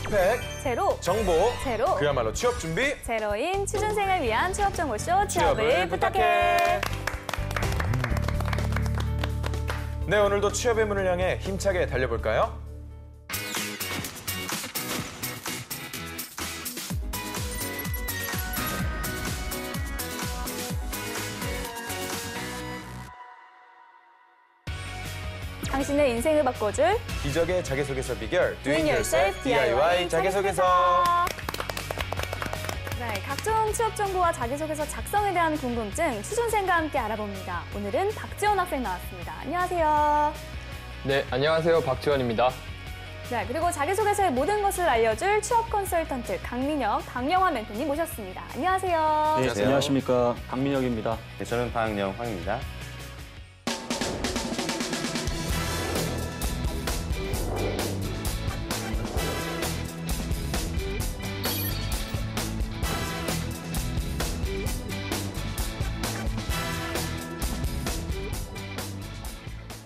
스펙 제로 정보 제로 그야말로 취업 준비 제로인 취준생을 위한 취업정보쇼 취업을 부탁해. 네, 오늘도 취업의 문을 향해 힘차게 달려볼까요? 당신의 인생을 바꿔줄 기적의 자기소개서 비결 Doing Yourself DIY 자기소개서. 네, 각종 취업 정보와 자기소개서 작성에 대한 궁금증 취준생과 함께 알아봅니다. 오늘은 박지원 학생 나왔습니다. 안녕하세요. 네, 안녕하세요. 박지원입니다. 네, 그리고 자기소개서의 모든 것을 알려줄 취업 컨설턴트 강민혁, 박영화 멘토님 모셨습니다. 안녕하세요. 네, 안녕하십니까. 박민혁입니다. 네, 저는 박영황입니다.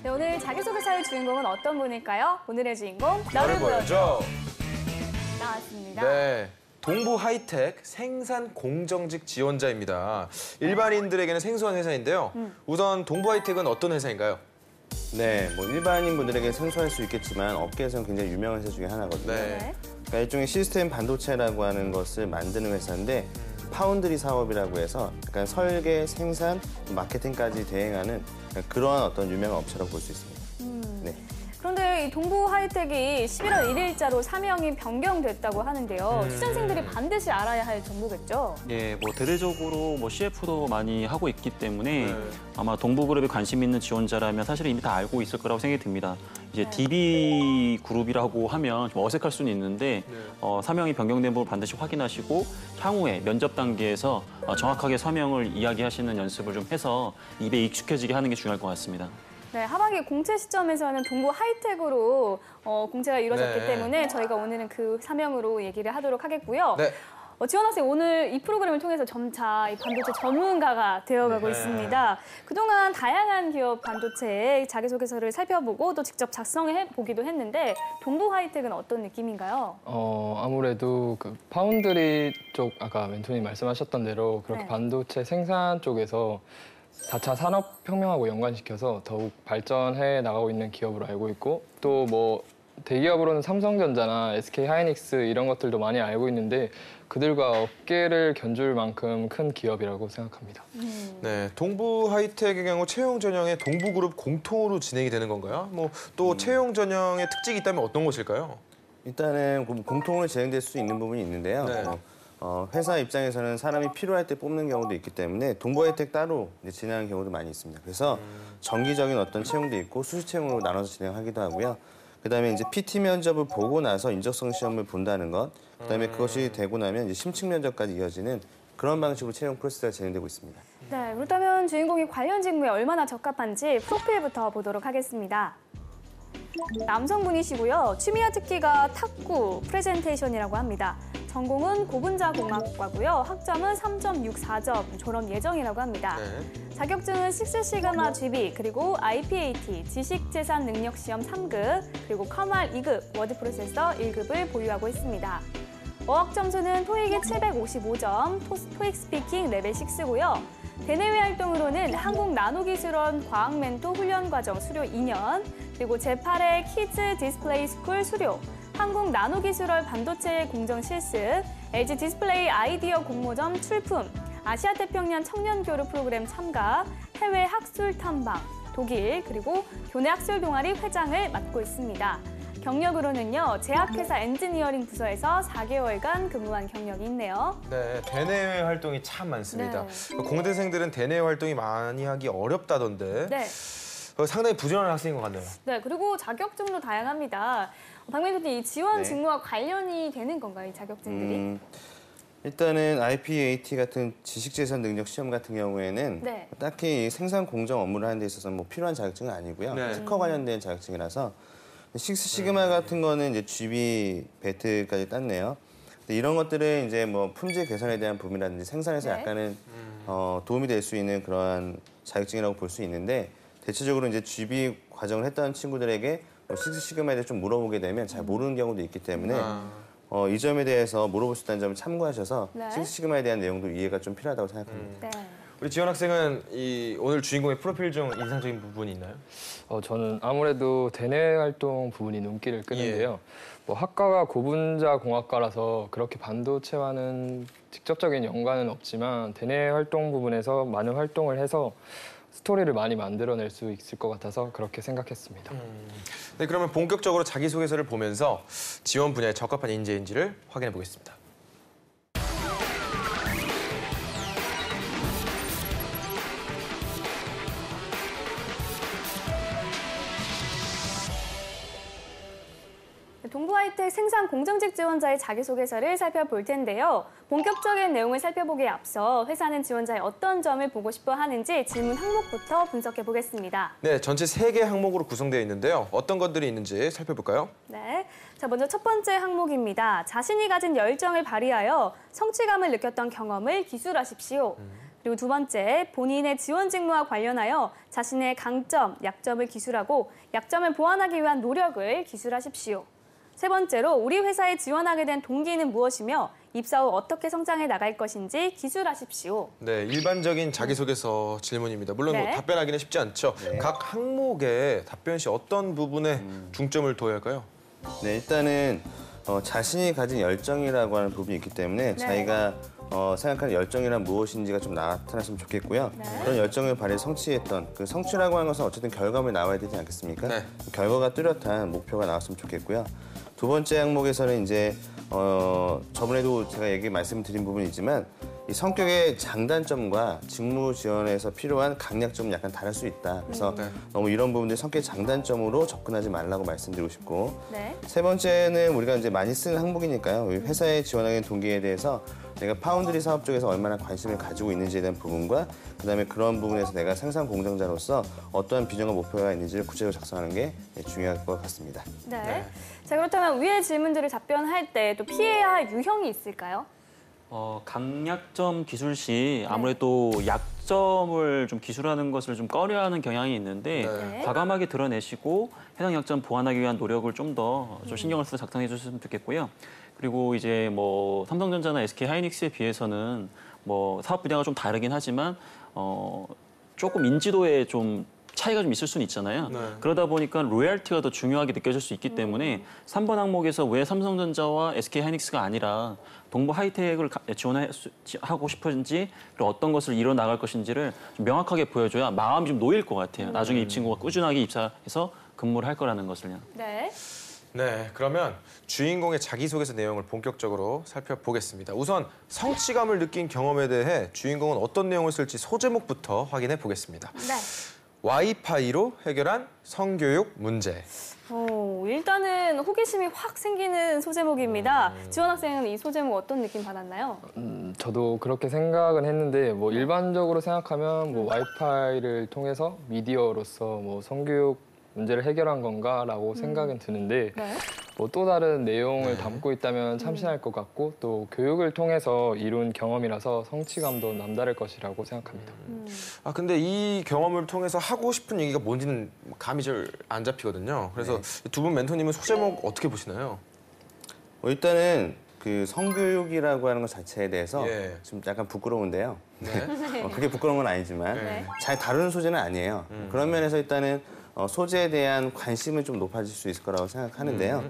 네, 오늘 자기소개서의 주인공은 어떤 분일까요? 오늘의 주인공 너를 보여줘 나왔습니다. 네. 동부 하이텍 생산 공정직 지원자입니다. 일반인들에게는 생소한 회사인데요. 우선 동부 하이텍은 어떤 회사인가요? 네, 뭐 일반인 분들에게 생소할 수 있겠지만 업계에서는 굉장히 유명한 회사 중에 하나거든요. 네. 그러니까 일종의 시스템 반도체라고 하는 것을 만드는 회사인데 파운드리 사업이라고 해서 약간 설계, 생산, 마케팅까지 대행하는 그러한 어떤 유명한 업체라고 볼 수 있습니다. 네. 그런데 이 동부 하이텍이 11월 1일자로 사명이 변경됐다고 하는데요. 취준생들이 반드시 알아야 할 정보겠죠? 예, 뭐 대대적으로 뭐 CF도 많이 하고 있기 때문에 아마 동부그룹에 관심 있는 지원자라면 사실 이미 다 알고 있을 거라고 생각이 듭니다. 이제 DB그룹이라고 하면 좀 어색할 수는 있는데 사명이 변경된 부분을 반드시 확인하시고 향후에 면접 단계에서 정확하게 사명을 이야기하시는 연습을 좀 해서 입에 익숙해지게 하는 게 중요할 것 같습니다. 네, 하반기 공채 시점에서는 동부 하이텍으로 공채가 이루어졌기 네. 때문에 저희가 오늘은 그 사명으로 얘기를 하도록 하겠고요. 네. 지원 학생 오늘 이 프로그램을 통해서 점차 이 반도체 전문가가 되어가고 있습니다. 그동안 다양한 기업 반도체의 자기소개서를 살펴보고 또 직접 작성해 보기도 했는데 동부 하이텍은 어떤 느낌인가요? 아무래도 그 파운드리 쪽 아까 멘토님 말씀하셨던 대로 그렇게 네. 반도체 생산 쪽에서 4차 산업혁명하고 연관시켜서 더욱 발전해 나가고 있는 기업으로 알고 있고 또 뭐 대기업으로는 삼성전자나 SK하이닉스 이런 것들도 많이 알고 있는데 그들과 업계를 견줄 만큼 큰 기업이라고 생각합니다. 네, 동부 하이텍의 경우 채용 전형의 동부그룹 공통으로 진행이 되는 건가요? 뭐 또 채용 전형의 특징이 있다면 어떤 것일까요? 일단은 공통으로 진행될 수 있는 부분이 있는데요. 네. 회사 입장에서는 사람이 필요할 때 뽑는 경우도 있기 때문에 동부 하이텍 따로 이제 진행하는 경우도 많이 있습니다. 그래서 정기적인 어떤 채용도 있고 수시 채용으로 나눠서 진행하기도 하고요. 그다음에 이제 PT 면접을 보고 나서 인적성 시험을 본다는 것, 그다음에 그것이 되고 나면 이제 심층 면접까지 이어지는 그런 방식으로 채용 프로세스가 진행되고 있습니다. 네, 그렇다면 주인공이 관련 직무에 얼마나 적합한지 프로필부터 보도록 하겠습니다. 남성분이시고요. 취미와 특기가 탁구, 프레젠테이션이라고 합니다. 전공은 고분자공학과고요. 학점은 3.64점, 졸업 예정이라고 합니다. 네. 자격증은 식스시그마 GB, 그리고 IPAT, 지식재산능력시험 3급, 그리고 커말 2급, 워드 프로세서 1급을 보유하고 있습니다. 어학 점수는 토익이 755점, 토익 스피킹 레벨 6고요. 대내외 활동으로는 한국나노기술원 과학멘토 훈련과정 수료 2년, 그리고 제8회 키즈 디스플레이 스쿨 수료, 한국나노기술원 반도체 공정 실습, LG 디스플레이 아이디어 공모전 출품, 아시아태평양 청년교류 프로그램 참가, 해외 학술 탐방, 독일, 그리고 교내 학술 동아리 회장을 맡고 있습니다. 경력으로는요, 제약회사 엔지니어링 부서에서 4개월간 근무한 경력이 있네요. 네, 대내외 활동이 참 많습니다. 네. 공대생들은 대내외 활동이 많이 하기 어렵다던데 네. 상당히 부지런한 학생인 것 같네요. 네, 그리고 자격증도 다양합니다. 박 멘토님, 이 지원 네. 직무와 관련이 되는 건가요, 이 자격증들이? 일단은 IPAT 같은 지식재산 능력 시험 같은 경우에는 네. 딱히 생산 공정 업무를 하는 데 있어서 뭐 필요한 자격증은 아니고요. 네. 특허 관련된 자격증이라서 식스 시그마 같은 거는 이제 GB 배트까지 땄네요. 근데 이런 것들은 이제 뭐 품질 개선에 대한 부분이라든지 생산에서 네. 약간은 도움이 될 수 있는 그러한 자격증이라고 볼 수 있는데 대체적으로 이제 GB 과정을 했던 친구들에게 식스 시그마에 대해 좀 물어보게 되면 잘 모르는 경우도 있기 때문에 이 점에 대해서 물어볼 수 있다는 점을 참고하셔서 네. 식스 시그마에 대한 내용도 이해가 좀 필요하다고 생각합니다. 네. 우리 지원 학생은 이 오늘 주인공의 프로필 중 인상적인 부분이 있나요? 저는 아무래도 대내 활동 부분이 눈길을 끄는데요. 뭐 학과가 고분자 공학과라서 그렇게 반도체와는 직접적인 연관은 없지만 대내 활동 부분에서 많은 활동을 해서 스토리를 많이 만들어낼 수 있을 것 같아서 그렇게 생각했습니다. 네, 그러면 본격적으로 자기소개서를 보면서 지원 분야에 적합한 인재인지를 확인해 보겠습니다. 동부하이텍 생산 공정직 지원자의 자기소개서를 살펴볼 텐데요. 본격적인 내용을 살펴보기에 앞서 회사는 지원자의 어떤 점을 보고 싶어 하는지 질문 항목부터 분석해 보겠습니다. 네, 전체 3개 항목으로 구성되어 있는데요. 어떤 것들이 있는지 살펴볼까요? 네. 자, 먼저 첫 번째 항목입니다. 자신이 가진 열정을 발휘하여 성취감을 느꼈던 경험을 기술하십시오. 그리고 두 번째, 본인의 지원 직무와 관련하여 자신의 강점, 약점을 기술하고 약점을 보완하기 위한 노력을 기술하십시오. 세 번째로, 우리 회사에 지원하게 된 동기는 무엇이며 입사 후 어떻게 성장해 나갈 것인지 기술하십시오. 네, 일반적인 자기소개서 질문입니다. 물론 뭐 네. 답변하기는 쉽지 않죠. 각 항목에 답변 시 어떤 부분에 중점을 둬야 할까요? 네, 일단은 자신이 가진 열정이라고 하는 부분이 있기 때문에 자기가 생각하는 열정이란 무엇인지가 좀 나타났으면 좋겠고요. 그런 열정을 발휘해 성취했던 그 성취라고 하는 것은 어쨌든 결과물이 나와야 되지 않겠습니까? 네. 결과가 뚜렷한 목표가 나왔으면 좋겠고요. 두 번째 항목에서는 이제 저번에도 제가 말씀드린 부분이지만 이 성격의 장단점과 직무 지원에서 필요한 강약점은 약간 다를 수 있다. 그래서 너무 이런 부분들 성격의 장단점으로 접근하지 말라고 말씀드리고 싶고 네. 세 번째는 우리가 이제 많이 쓰는 항목이니까요. 회사에 지원하는 동기에 대해서 내가 파운드리 사업 쪽에서 얼마나 관심을 가지고 있는지에 대한 부분과 그다음에 그런 부분에서 내가 생산 공정자로서 어떠한 비전과 목표가 있는지를 구체적으로 작성하는 게 약할 것 같습니다. 네. 자, 그렇다면 위의 질문들을 답변할 때 또 피해야 할 유형이 있을까요? 강약점 기술 시 아무래도 약점을 좀 기술하는 것을 좀 꺼려하는 경향이 있는데 네. 과감하게 드러내시고 해당 약점 보완하기 위한 노력을 좀 더 좀 신경을 써서 작성해 주셨으면 좋겠고요. 그리고 이제 뭐 삼성전자나 SK 하이닉스에 비해서는 뭐 사업 분야가 좀 다르긴 하지만 조금 인지도에 좀 차이가 좀 있을 수는 있잖아요. 네. 그러다 보니까 로열티가 더 중요하게 느껴질 수 있기 때문에 3번 항목에서 왜 삼성전자와 SK 하이닉스가 아니라 동부 하이텍을 지원하고 싶은지 그리고 어떤 것을 이뤄 나갈 것인지를 좀 명확하게 보여줘야 마음이 좀 놓일 것 같아요. 나중에 이 친구가 꾸준하게 입사해서 근무를 할 거라는 것을요. 네. 네, 그러면 주인공의 자기소개서 내용을 본격적으로 살펴보겠습니다. 우선 성취감을 느낀 경험에 대해 주인공은 어떤 내용을 쓸지 소제목부터 확인해 보겠습니다. 네. 와이파이로 해결한 성교육 문제. 일단은 호기심이 확 생기는 소제목입니다. 지원 학생은 이 소제목 어떤 느낌 받았나요? 저도 그렇게 생각은 했는데 뭐 일반적으로 생각하면 뭐 와이파이를 통해서 미디어로서 뭐 성교육 문제를 해결한 건가라고 생각은 드는데 네. 뭐 또 다른 내용을 담고 있다면 참신할 것 같고 또 교육을 통해서 이룬 경험이라서 성취감도 남다를 것이라고 생각합니다. 아, 근데 이 경험을 통해서 하고 싶은 얘기가 뭔지는 감이 잘 안 잡히거든요. 그래서 두 분 멘토님은 소제목 어떻게 보시나요? 일단은 그 성교육이라고 하는 것 자체에 대해서 예. 좀 약간 부끄러운데요. 네. 그게 부끄러운 건 아니지만 네. 잘 다루는 소재는 아니에요. 그런 면에서 일단은 소재에 대한 관심은 좀 높아질 수 있을 거라고 생각하는데요.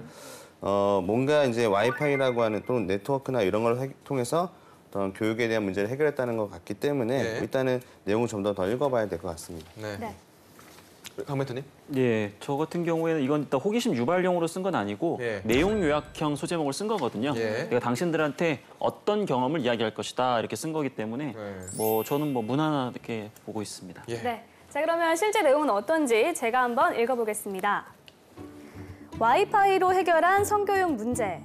뭔가 이제 와이파이라고 하는 또는 네트워크나 이런 걸 통해서 어떤 교육에 대한 문제를 해결했다는 것 같기 때문에 네. 일단은 내용을 좀 더 읽어봐야 될 것 같습니다. 네. 네. 강 멘토님? 예, 저 같은 경우에는 이건 일단 호기심 유발용으로 쓴 건 아니고 예. 내용 요약형 소제목을 쓴 거거든요. 예. 내가 당신들한테 어떤 경험을 이야기할 것이다 이렇게 쓴 거기 때문에 네. 뭐 저는 뭐 무난하게 보고 있습니다. 예. 네. 자, 그러면 실제 내용은 어떤지 제가 한번 읽어보겠습니다. 와이파이로 해결한 성교육 문제.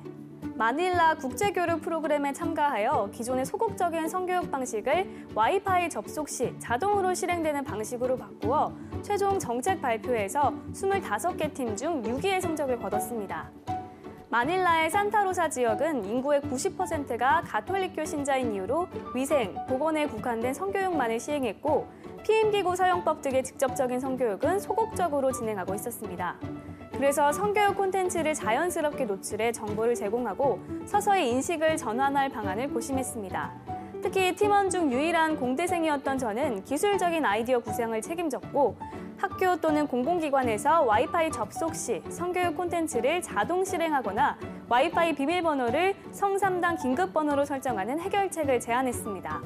마닐라 국제교류 프로그램에 참가하여 기존의 소극적인 성교육 방식을 와이파이 접속 시 자동으로 실행되는 방식으로 바꾸어 최종 정책 발표에서 25개 팀 중 6위의 성적을 거뒀습니다. 마닐라의 산타로사 지역은 인구의 90%가 가톨릭교 신자인 이유로 위생, 보건에 국한된 성교육만을 시행했고 피임기구 사용법 등의 직접적인 성교육은 소극적으로 진행하고 있었습니다. 그래서 성교육 콘텐츠를 자연스럽게 노출해 정보를 제공하고 서서히 인식을 전환할 방안을 고심했습니다. 특히 팀원 중 유일한 공대생이었던 저는 기술적인 아이디어 구상을 책임졌고 학교 또는 공공기관에서 와이파이 접속 시 성교육 콘텐츠를 자동 실행하거나 와이파이 비밀번호를 성삼당 긴급번호로 설정하는 해결책을 제안했습니다.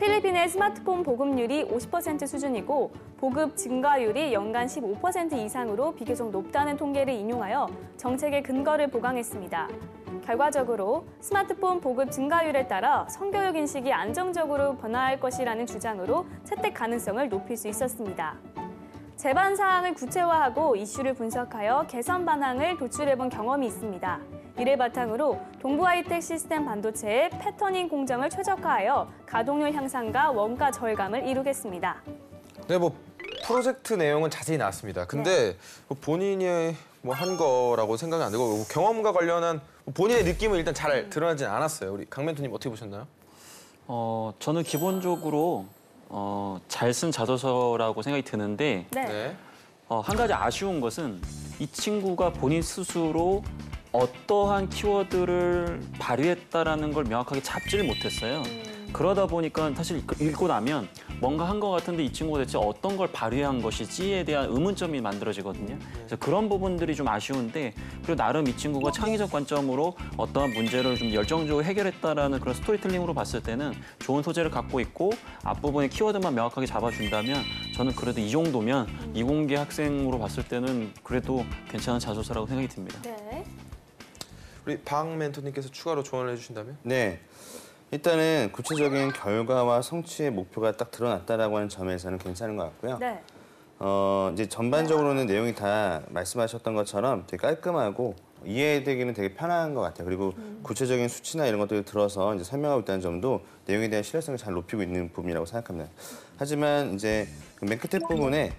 필리핀의 스마트폰 보급률이 50% 수준이고 보급 증가율이 연간 15% 이상으로 비교적 높다는 통계를 인용하여 정책의 근거를 보강했습니다. 결과적으로 스마트폰 보급 증가율에 따라 성교육 인식이 안정적으로 변화할 것이라는 주장으로 채택 가능성을 높일 수 있었습니다. 제반 사항을 구체화하고 이슈를 분석하여 개선 반항을 도출해본 경험이 있습니다. 이를 바탕으로 동부 하이텍 시스템 반도체의 패터닝 공정을 최적화하여 가동률 향상과 원가 절감을 이루겠습니다. 네, 뭐 프로젝트 내용은 자세히 나왔습니다. 근데 뭐 본인이 뭐 한 거라고 생각이 안 들고 뭐 경험과 관련한 본인의 느낌은 일단 잘 드러나진 않았어요. 우리 강 멘토님 어떻게 보셨나요? 저는 기본적으로 잘 쓴 자소서라고 생각이 드는데 네. 한 가지 아쉬운 것은 이 친구가 본인 스스로 어떠한 키워드를 발휘했다라는 걸 명확하게 잡지를 못했어요. 그러다 보니까 사실 읽고 나면 뭔가 한 것 같은데 이 친구가 대체 어떤 걸 발휘한 것이지에 대한 의문점이 만들어지거든요. 그래서 그런 부분들이 좀 아쉬운데 그리고 나름 이 친구가 창의적 관점으로 어떠한 문제를 좀 열정적으로 해결했다라는 그런 스토리텔링으로 봤을 때는 좋은 소재를 갖고 있고 앞부분에 키워드만 명확하게 잡아준다면 저는 그래도 이 정도면 이공계 학생으로 봤을 때는 그래도 괜찮은 자소서라고 생각이 듭니다. 네. 우리 박 멘토님께서 추가로 조언을 해주신다면? 네. 일단은 구체적인 결과와 성취의 목표가 딱 드러났다라고 하는 점에서는 괜찮은 것 같고요. 네. 이제 전반적으로는 내용이 다 말씀하셨던 것처럼 되게 깔끔하고 이해되기는 되게 편한 것 같아요. 그리고 구체적인 수치나 이런 것들을 들어서 이제 설명하고 있다는 점도 내용에 대한 신뢰성을 잘 높이고 있는 부분이라고 생각합니다. 하지만 이제 맨 끝에 부분에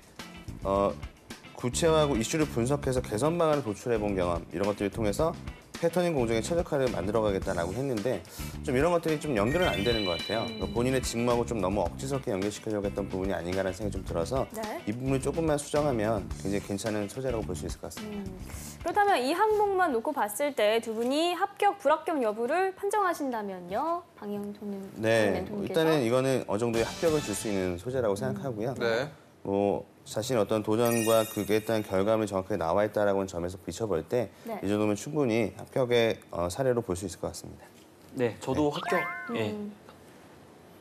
구체화하고 이슈를 분석해서 개선 방안을 도출해본 경험 이런 것들을 통해서 패터닝 공정의 최적화를 만들어가겠다라고 했는데 좀 이런 것들이 좀 연결은 안 되는 것 같아요. 본인의 직무하고 좀 너무 억지스럽게 연결시키려고 했던 부분이 아닌가라는 생각이 좀 들어서 네. 이 부분을 조금만 수정하면 굉장히 괜찮은 소재라고 볼 수 있을 것 같습니다. 그렇다면 이 항목만 놓고 봤을 때 두 분이 합격, 불합격 여부를 판정하신다면요? 방영토님, 네, 멘토님께서? 일단은 이거는 어느 정도의 합격을 줄 수 있는 소재라고 생각하고요. 네. 뭐 자신의 어떤 도전과 그에 따른 결과물이 정확하게 나와 있다라고 하는 점에서 비춰볼 때 이 네. 정도면 충분히 합격의 사례로 볼 수 있을 것 같습니다. 네, 저도 합격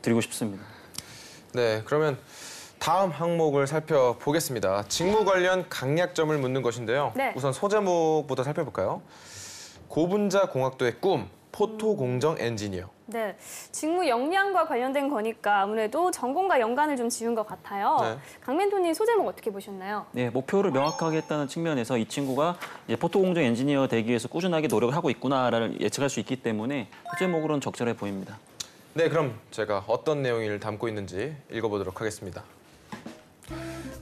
드리고 싶습니다. 네, 그러면 다음 항목을 살펴보겠습니다. 직무 관련 강약점을 묻는 것인데요. 네. 우선 소제목부터 살펴볼까요? 고분자 공학도의 꿈, 포토 공정 엔지니어. 네, 직무 역량과 관련된 거니까 아무래도 전공과 연관을 좀 지은 것 같아요. 네. 강멘토님 소제목 어떻게 보셨나요? 네, 목표를 명확하게 했다는 측면에서 이 친구가 이제 포토공정 엔지니어 되기 위해서 꾸준하게 노력을 하고 있구나를 예측할 수 있기 때문에 소제목으로는 적절해 보입니다. 네, 그럼 제가 어떤 내용을 담고 있는지 읽어보도록 하겠습니다.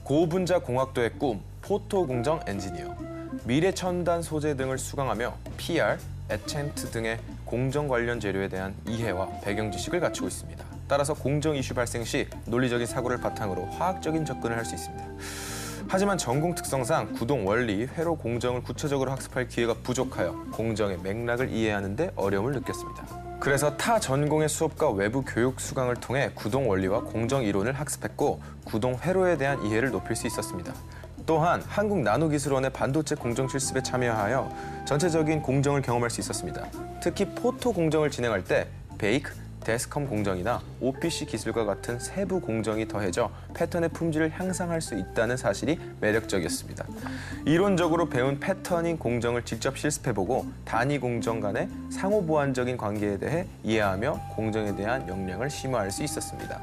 고분자 공학도의 꿈, 포토 공정 엔지니어. 미래 첨단 소재 등을 수강하며 PR, 에첸트 등의 공정 관련 재료에 대한 이해와 배경 지식을 갖추고 있습니다. 따라서 공정 이슈 발생 시 논리적인 사고를 바탕으로 화학적인 접근을 할 수 있습니다. 하지만 전공 특성상 구동 원리, 회로 공정을 구체적으로 학습할 기회가 부족하여 공정의 맥락을 이해하는 데 어려움을 느꼈습니다. 그래서 타 전공의 수업과 외부 교육 수강을 통해 구동 원리와 공정 이론을 학습했고 구동 회로에 대한 이해를 높일 수 있었습니다. 또한 한국나노기술원의 반도체 공정 실습에 참여하여 전체적인 공정을 경험할 수 있었습니다. 특히 포토 공정을 진행할 때 베이크, 데스컴 공정이나 OPC 기술과 같은 세부 공정이 더해져 패턴의 품질을 향상할 수 있다는 사실이 매력적이었습니다. 이론적으로 배운 패터닝 공정을 직접 실습해보고 단위 공정 간의 상호 보완적인 관계에 대해 이해하며 공정에 대한 역량을 심화할 수 있었습니다.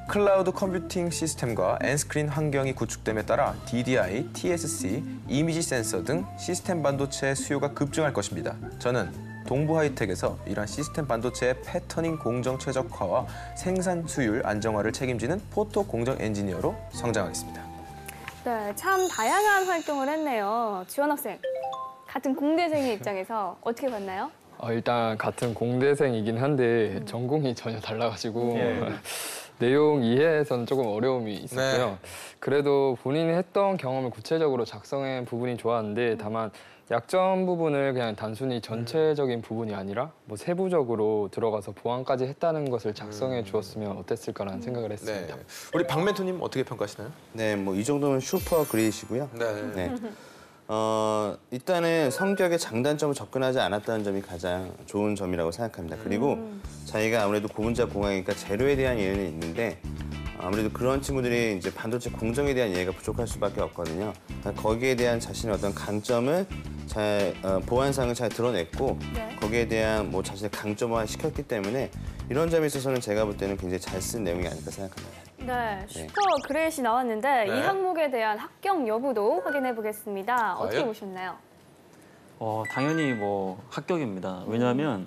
클라우드 컴퓨팅 시스템과 엔스크린 환경이 구축됨에 따라 DDI, TSC, 이미지 센서 등 시스템 반도체의 수요가 급증할 것입니다. 저는 동부 하이텍에서 이러한 시스템 반도체의 패터닝 공정 최적화와 생산 수율 안정화를 책임지는 포토 공정 엔지니어로 성장하겠습니다. 네, 참 다양한 활동을 했네요. 지원 학생, 같은 공대생의 입장에서 어떻게 봤나요? 일단 같은 공대생이긴 한데 전공이 전혀 달라가지고 내용 이해에서는 조금 어려움이 있었고요. 네. 그래도 본인이 했던 경험을 구체적으로 작성한 부분이 좋았는데 다만 약점 부분을 그냥 단순히 전체적인 부분이 아니라 뭐 세부적으로 들어가서 보완까지 했다는 것을 작성해 주었으면 어땠을까라는 생각을 네. 했습니다. 우리 박멘토님 어떻게 평가하시나요? 네, 뭐 이 정도면 슈퍼 그레이시고요. 네. 네. 일단은 성격의 장단점을 접근하지 않았다는 점이 가장 좋은 점이라고 생각합니다. 그리고 자기가 아무래도 고분자 공학이니까 재료에 대한 이해는 있는데 아무래도 그런 친구들이 이제 반도체 공정에 대한 이해가 부족할 수밖에 없거든요. 그러니까 거기에 대한 자신의 어떤 강점을 잘 보완상을 잘 드러냈고 네. 거기에 대한 뭐 자신의 강점화 시켰기 때문에 이런 점에 있어서는 제가 볼 때는 굉장히 잘 쓴 내용이 아닐까 생각합니다. 네, 슈퍼 그레이시 나왔는데 네. 이 항목에 대한 합격 여부도 확인해 보겠습니다. 어떻게 과연? 보셨나요? 당연히 뭐 합격입니다. 왜냐하면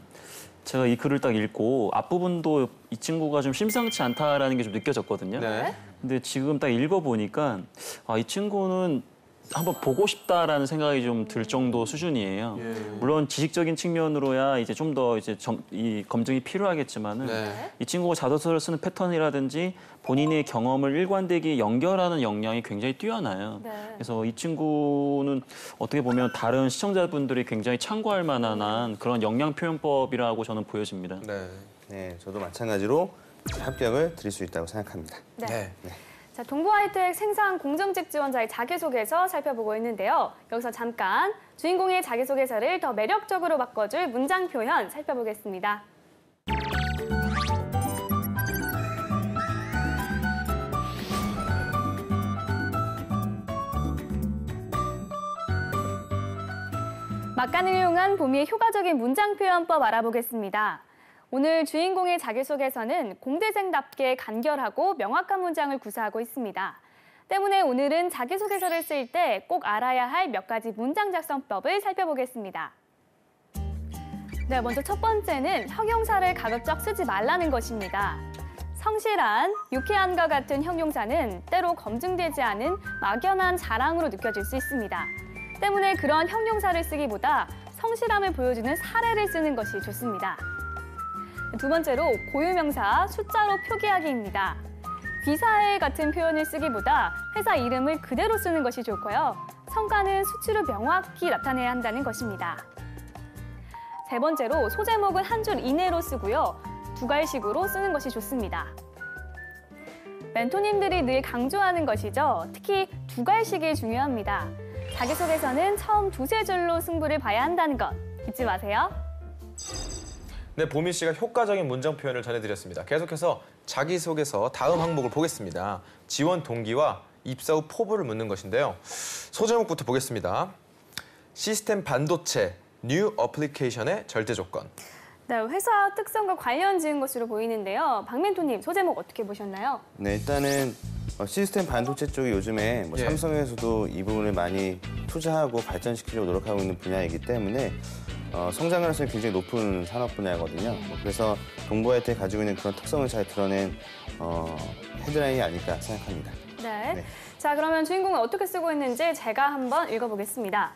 제가 이 글을 딱 읽고 앞부분도 이 친구가 좀 심상치 않다라는 게 좀 느껴졌거든요. 네. 근데 지금 딱 읽어보니까 이 친구는 한번 보고 싶다라는 생각이 좀 들 정도 수준이에요. 물론 지식적인 측면으로야 이제 좀 더 이제 이 검증이 필요하겠지만은 네. 이 친구가 자소서를 쓰는 패턴이라든지 본인의 경험을 일관되게 연결하는 역량이 굉장히 뛰어나요. 네. 그래서 이 친구는 어떻게 보면 다른 시청자분들이 굉장히 참고할 만한 그런 역량 표현법이라고 저는 보여집니다. 네. 네, 저도 마찬가지로 합격을 드릴 수 있다고 생각합니다. 네. 네. 자, 동부하이텍 생산 공정직 지원자의 자기소개서 살펴보고 있는데요. 여기서 잠깐 주인공의 자기소개서를 더 매력적으로 바꿔줄 문장 표현 살펴보겠습니다. 막간을 이용한 봄이의 효과적인 문장 표현법 알아보겠습니다. 오늘 주인공의 자기소개서는 공대생답게 간결하고 명확한 문장을 구사하고 있습니다. 때문에 오늘은 자기소개서를 쓸 때 꼭 알아야 할 몇 가지 문장 작성법을 살펴보겠습니다. 네, 먼저 첫 번째는 형용사를 가급적 쓰지 말라는 것입니다. 성실한, 유쾌한과 같은 형용사는 때로 검증되지 않은 막연한 자랑으로 느껴질 수 있습니다. 때문에 그런 형용사를 쓰기보다 성실함을 보여주는 사례를 쓰는 것이 좋습니다. 두 번째로 고유명사 숫자로 표기하기입니다. 귀사해 같은 표현을 쓰기보다 회사 이름을 그대로 쓰는 것이 좋고요. 성과는 수치로 명확히 나타내야 한다는 것입니다. 세 번째로 소제목은 한 줄 이내로 쓰고요. 두 갈식으로 쓰는 것이 좋습니다. 멘토님들이 늘 강조하는 것이죠. 특히 두 갈식이 중요합니다. 자기소개서는 처음 두세 줄로 승부를 봐야 한다는 것 잊지 마세요. 네, 보미 씨가 효과적인 문장 표현을 전해드렸습니다. 계속해서 자기소개서 다음 항목을 보겠습니다. 지원 동기와 입사 후 포부를 묻는 것인데요. 소제목부터 보겠습니다. 시스템 반도체, 뉴 어플리케이션의 절대 조건. 네, 회사 특성과 관련 지은 것으로 보이는데요. 박멘토님, 소제목 어떻게 보셨나요? 네, 일단은 시스템 반도체 쪽이 요즘에 뭐 예. 삼성에서도 이 부분을 많이 투자하고 발전시키려고 노력하고 있는 분야이기 때문에 성장 가능성이 굉장히 높은 산업 분야거든요. 그래서 동부하이텍이 가지고 있는 그런 특성을 잘 드러낸 헤드라인이 아닐까 생각합니다. 네. 네. 자, 그러면 주인공은 어떻게 쓰고 있는지 제가 한번 읽어보겠습니다.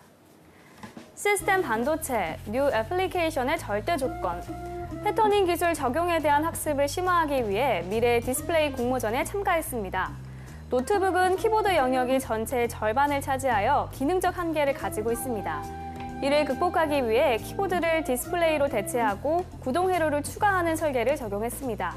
시스템 반도체, 뉴 애플리케이션의 절대 조건. 패터닝 기술 적용에 대한 학습을 심화하기 위해 미래 디스플레이 공모전에 참가했습니다. 노트북은 키보드 영역이 전체의 절반을 차지하여 기능적 한계를 가지고 있습니다. 이를 극복하기 위해 키보드를 디스플레이로 대체하고 구동 회로를 추가하는 설계를 적용했습니다.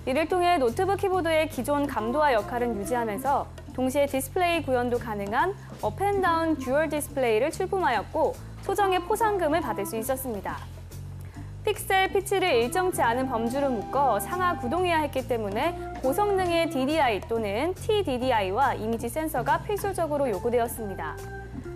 이를 통해 노트북 키보드의 기존 감도화 역할은 유지하면서 동시에 디스플레이 구현도 가능한 업앤다운 듀얼 디스플레이를 출품하였고 소정의 포상금을 받을 수 있었습니다. 픽셀 피치를 일정치 않은 범주로 묶어 상하 구동해야 했기 때문에 고성능의 DDI 또는 TDDI와 이미지 센서가 필수적으로 요구되었습니다.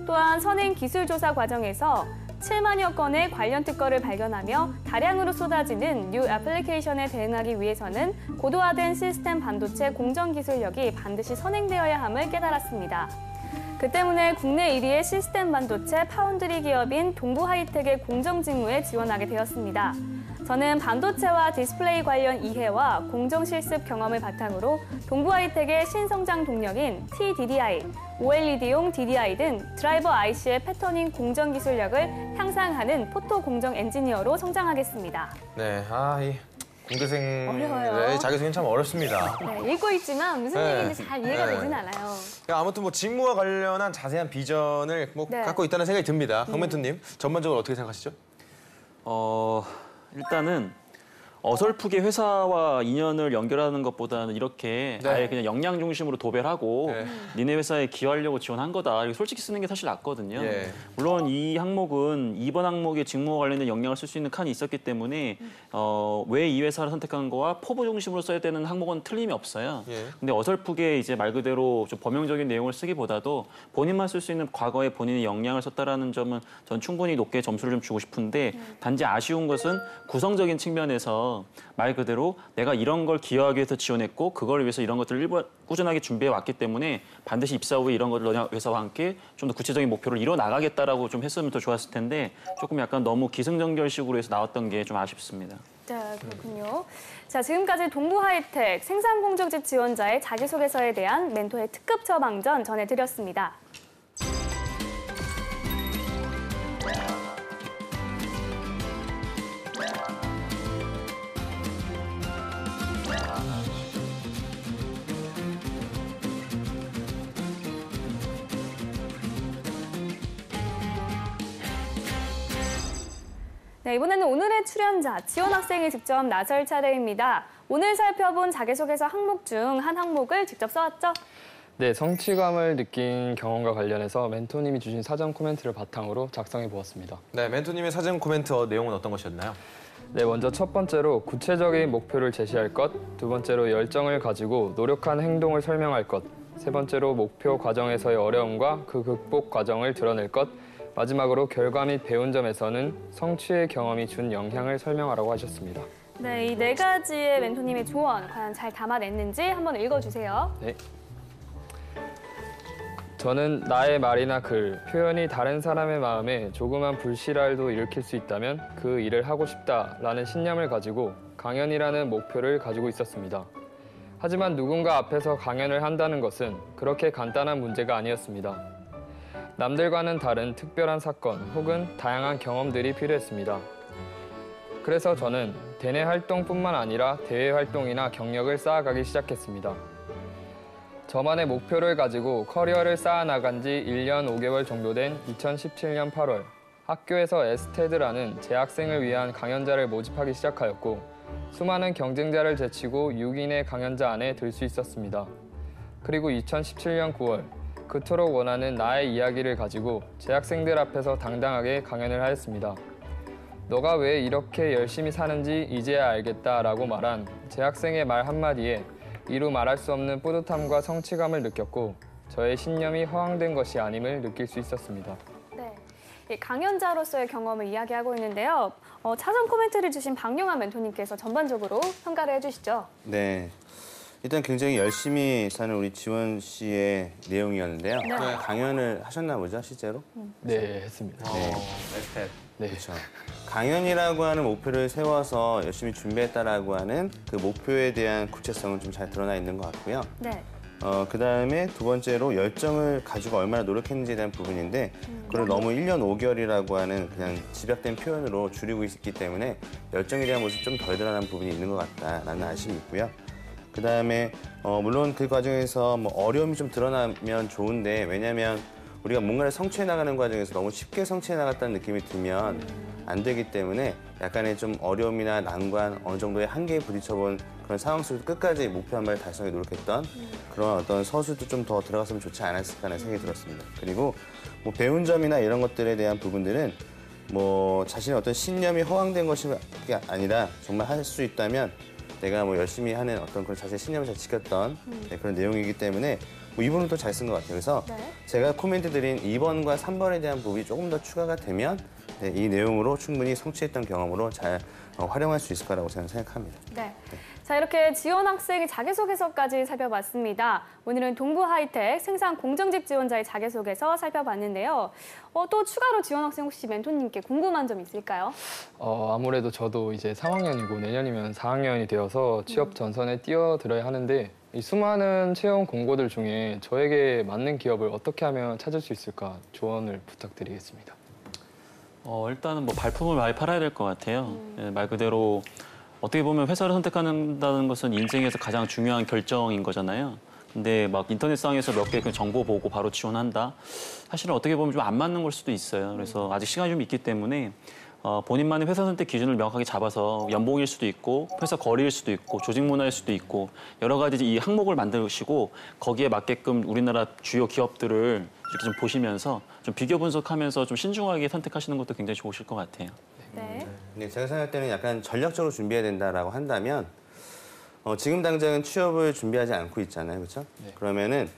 또한 선행 기술 조사 과정에서 7만여 건의 관련 특허를 발견하며 다량으로 쏟아지는 뉴 애플리케이션에 대응하기 위해서는 고도화된 시스템 반도체 공정 기술력이 반드시 선행되어야 함을 깨달았습니다. 그 때문에 국내 1위의 시스템 반도체 파운드리 기업인 동부하이텍의 공정 직무에 지원하게 되었습니다. 저는 반도체와 디스플레이 관련 이해와 공정 실습 경험을 바탕으로 동부하이텍의 신성장 동력인 TDDI, OLED용 DDI 등 드라이버 IC의 패터닝 공정 기술력을 향상하는 포토 공정 엔지니어로 성장하겠습니다. 네, 이 공대생의 어려워요. 자기소개는 참 어렵습니다. 네, 읽고 있지만 무슨 네. 얘기인지 잘 이해가 네. 되진 않아요. 아무튼 뭐 직무와 관련한 자세한 비전을 뭐 네. 갖고 있다는 생각이 듭니다. 황멘토님, 전반적으로 어떻게 생각하시죠? 일단은 어설프게 회사와 인연을 연결하는 것보다는 이렇게 네. 아예 그냥 역량 중심으로 도배하고 네. 니네 회사에 기여하려고 지원한 거다. 이렇게 솔직히 쓰는 게 사실 낫거든요. 예. 물론 이 항목은 2번 항목의 직무와 관련된 역량을 쓸 수 있는 칸이 있었기 때문에 왜 이 회사를 선택한 거와 포부 중심으로 써야 되는 항목은 틀림이 없어요. 예. 근데 어설프게 이제 말 그대로 좀 범용적인 내용을 쓰기보다도 본인만 쓸 수 있는 과거에 본인의 역량을 썼다라는 점은 전 충분히 높게 점수를 좀 주고 싶은데 단지 아쉬운 것은 구성적인 측면에서 말 그대로 내가 이런 걸 기여하기 위해서 지원했고 그걸 위해서 이런 것들을 꾸준하게 준비해 왔기 때문에 반드시 입사 후에 이런 것을 너네 회사와 함께 좀 더 구체적인 목표를 이뤄 나가겠다라고 좀 했으면 더 좋았을 텐데 조금 약간 너무 기승전결식으로 해서 나왔던 게 좀 아쉽습니다. 자, 그렇군요. 자, 지금까지 동부하이텍 생산공정직 지원자의 자기소개서에 대한 멘토의 특급 처방전 전해드렸습니다. 네, 이번에는 오늘의 출연자, 지원 학생이 직접 나설 차례입니다. 오늘 살펴본 자기소개서 항목 중 한 항목을 직접 써왔죠? 네, 성취감을 느낀 경험과 관련해서 멘토님이 주신 사전 코멘트를 바탕으로 작성해 보았습니다. 네, 멘토님의 사전 코멘트 내용은 어떤 것이었나요? 네, 먼저 첫 번째로 구체적인 목표를 제시할 것, 두 번째로 열정을 가지고 노력한 행동을 설명할 것, 세 번째로 목표 과정에서의 어려움과 그 극복 과정을 드러낼 것, 마지막으로 결과 및 배운 점에서는 성취의 경험이 준 영향을 설명하라고 하셨습니다. 네, 이 네 가지의 멘토님의 조언 과연 잘 담아냈는지 한번 읽어주세요. 네. 저는 나의 말이나 글, 표현이 다른 사람의 마음에 조그만 불씨랄도 일으킬 수 있다면 그 일을 하고 싶다라는 신념을 가지고 강연이라는 목표를 가지고 있었습니다. 하지만 누군가 앞에서 강연을 한다는 것은 그렇게 간단한 문제가 아니었습니다. 남들과는 다른 특별한 사건 혹은 다양한 경험들이 필요했습니다. 그래서 저는 대내 활동뿐만 아니라 대외 활동이나 경력을 쌓아가기 시작했습니다. 저만의 목표를 가지고 커리어를 쌓아나간 지 1년 5개월 정도 된 2017년 8월 학교에서 에스테드라는 재학생을 위한 강연자를 모집하기 시작하였고 수많은 경쟁자를 제치고 6인의 강연자 안에 들 수 있었습니다. 그리고 2017년 9월 그토록 원하는 나의 이야기를 가지고 재학생들 앞에서 당당하게 강연을 하였습니다. 너가 왜 이렇게 열심히 사는지 이제야 알겠다라고 말한 재학생의 말 한마디에 이루 말할 수 없는 뿌듯함과 성취감을 느꼈고 저의 신념이 허황된 것이 아님을 느낄 수 있었습니다. 네, 이 강연자로서의 경험을 이야기하고 있는데요. 사전 코멘트를 주신 박용환 멘토님께서 전반적으로 평가를 해주시죠. 네. 일단 굉장히 열심히 사는 우리 지원 씨의 내용이었는데요. 네. 강연을 하셨나 보죠, 실제로? 네, 했습니다. 에스테. 네. 그렇죠. 강연이라고 하는 목표를 세워서 열심히 준비했다라고 하는 그 목표에 대한 구체성은 좀 잘 드러나 있는 것 같고요. 네, 그다음에 두 번째로 열정을 가지고 얼마나 노력했는지에 대한 부분인데 그걸 너무 1년 5개월이라고 하는 그냥 집약된 표현으로 줄이고 있기 때문에 열정에 대한 모습이 좀 덜 드러난 부분이 있는 것 같다라는 아쉬움이 있고요. 그다음에 물론 그 과정에서 뭐 어려움이 좀 드러나면 좋은데 왜냐하면 우리가 뭔가를 성취해 나가는 과정에서 너무 쉽게 성취해 나갔다는 느낌이 들면 안 되기 때문에 약간의 좀 어려움이나 난관 어느 정도의 한계에 부딪혀본 그런 상황 속에서 끝까지 목표 한 발을 달성에 노력했던 그런 어떤 서술도 좀 더 들어갔으면 좋지 않았을까 하는 생각이 들었습니다. 그리고 뭐 배운 점이나 이런 것들에 대한 부분들은 뭐 자신의 어떤 신념이 허황된 것이 아니라 정말 할 수 있다면 내가 뭐 열심히 하는 어떤 그런 자신의 신념을 잘 지켰던 그런 내용이기 때문에 뭐 이 부분은 또 잘 쓴 것 같아요. 그래서 네. 제가 코멘트 드린 2번과 3번에 대한 부분이 조금 더 추가가 되면 이 내용으로 충분히 성취했던 경험으로 잘 활용할 수 있을 거라고 저는 생각합니다. 네. 자, 이렇게 지원 학생의 자기소개서까지 살펴봤습니다. 오늘은 동부하이텍 생산공정직 지원자의 자기소개서 살펴봤는데요. 또 추가로 지원 학생 혹시 멘토님께 궁금한 점 있을까요? 아무래도 저도 이제 3학년이고 내년이면 4학년이 되어서 취업 전선에 뛰어들어야 하는데 이 수많은 채용 공고들 중에 저에게 맞는 기업을 어떻게 하면 찾을 수 있을까 조언을 부탁드리겠습니다. 일단은 뭐 발품을 많이 팔아야 될 것 같아요. 말 그대로 어떻게 보면 회사를 선택한다는 것은 인생에서 가장 중요한 결정인 거잖아요. 근데 막 인터넷상에서 몇 개 정보 보고 바로 지원한다? 사실은 어떻게 보면 좀 안 맞는 걸 수도 있어요. 그래서 아직 시간이 좀 있기 때문에 본인만의 회사 선택 기준을 명확하게 잡아서 연봉일 수도 있고 회사 거리일 수도 있고 조직 문화일 수도 있고 여러 가지 이 항목을 만드시고 거기에 맞게끔 우리나라 주요 기업들을 이렇게 좀 보시면서 좀 비교 분석하면서 좀 신중하게 선택하시는 것도 굉장히 좋으실 것 같아요. 네. 네, 제가 생각할 때는 약간 전략적으로 준비해야 된다라고 한다면 지금 당장은 취업을 준비하지 않고 있잖아요, 그렇죠? 그러면은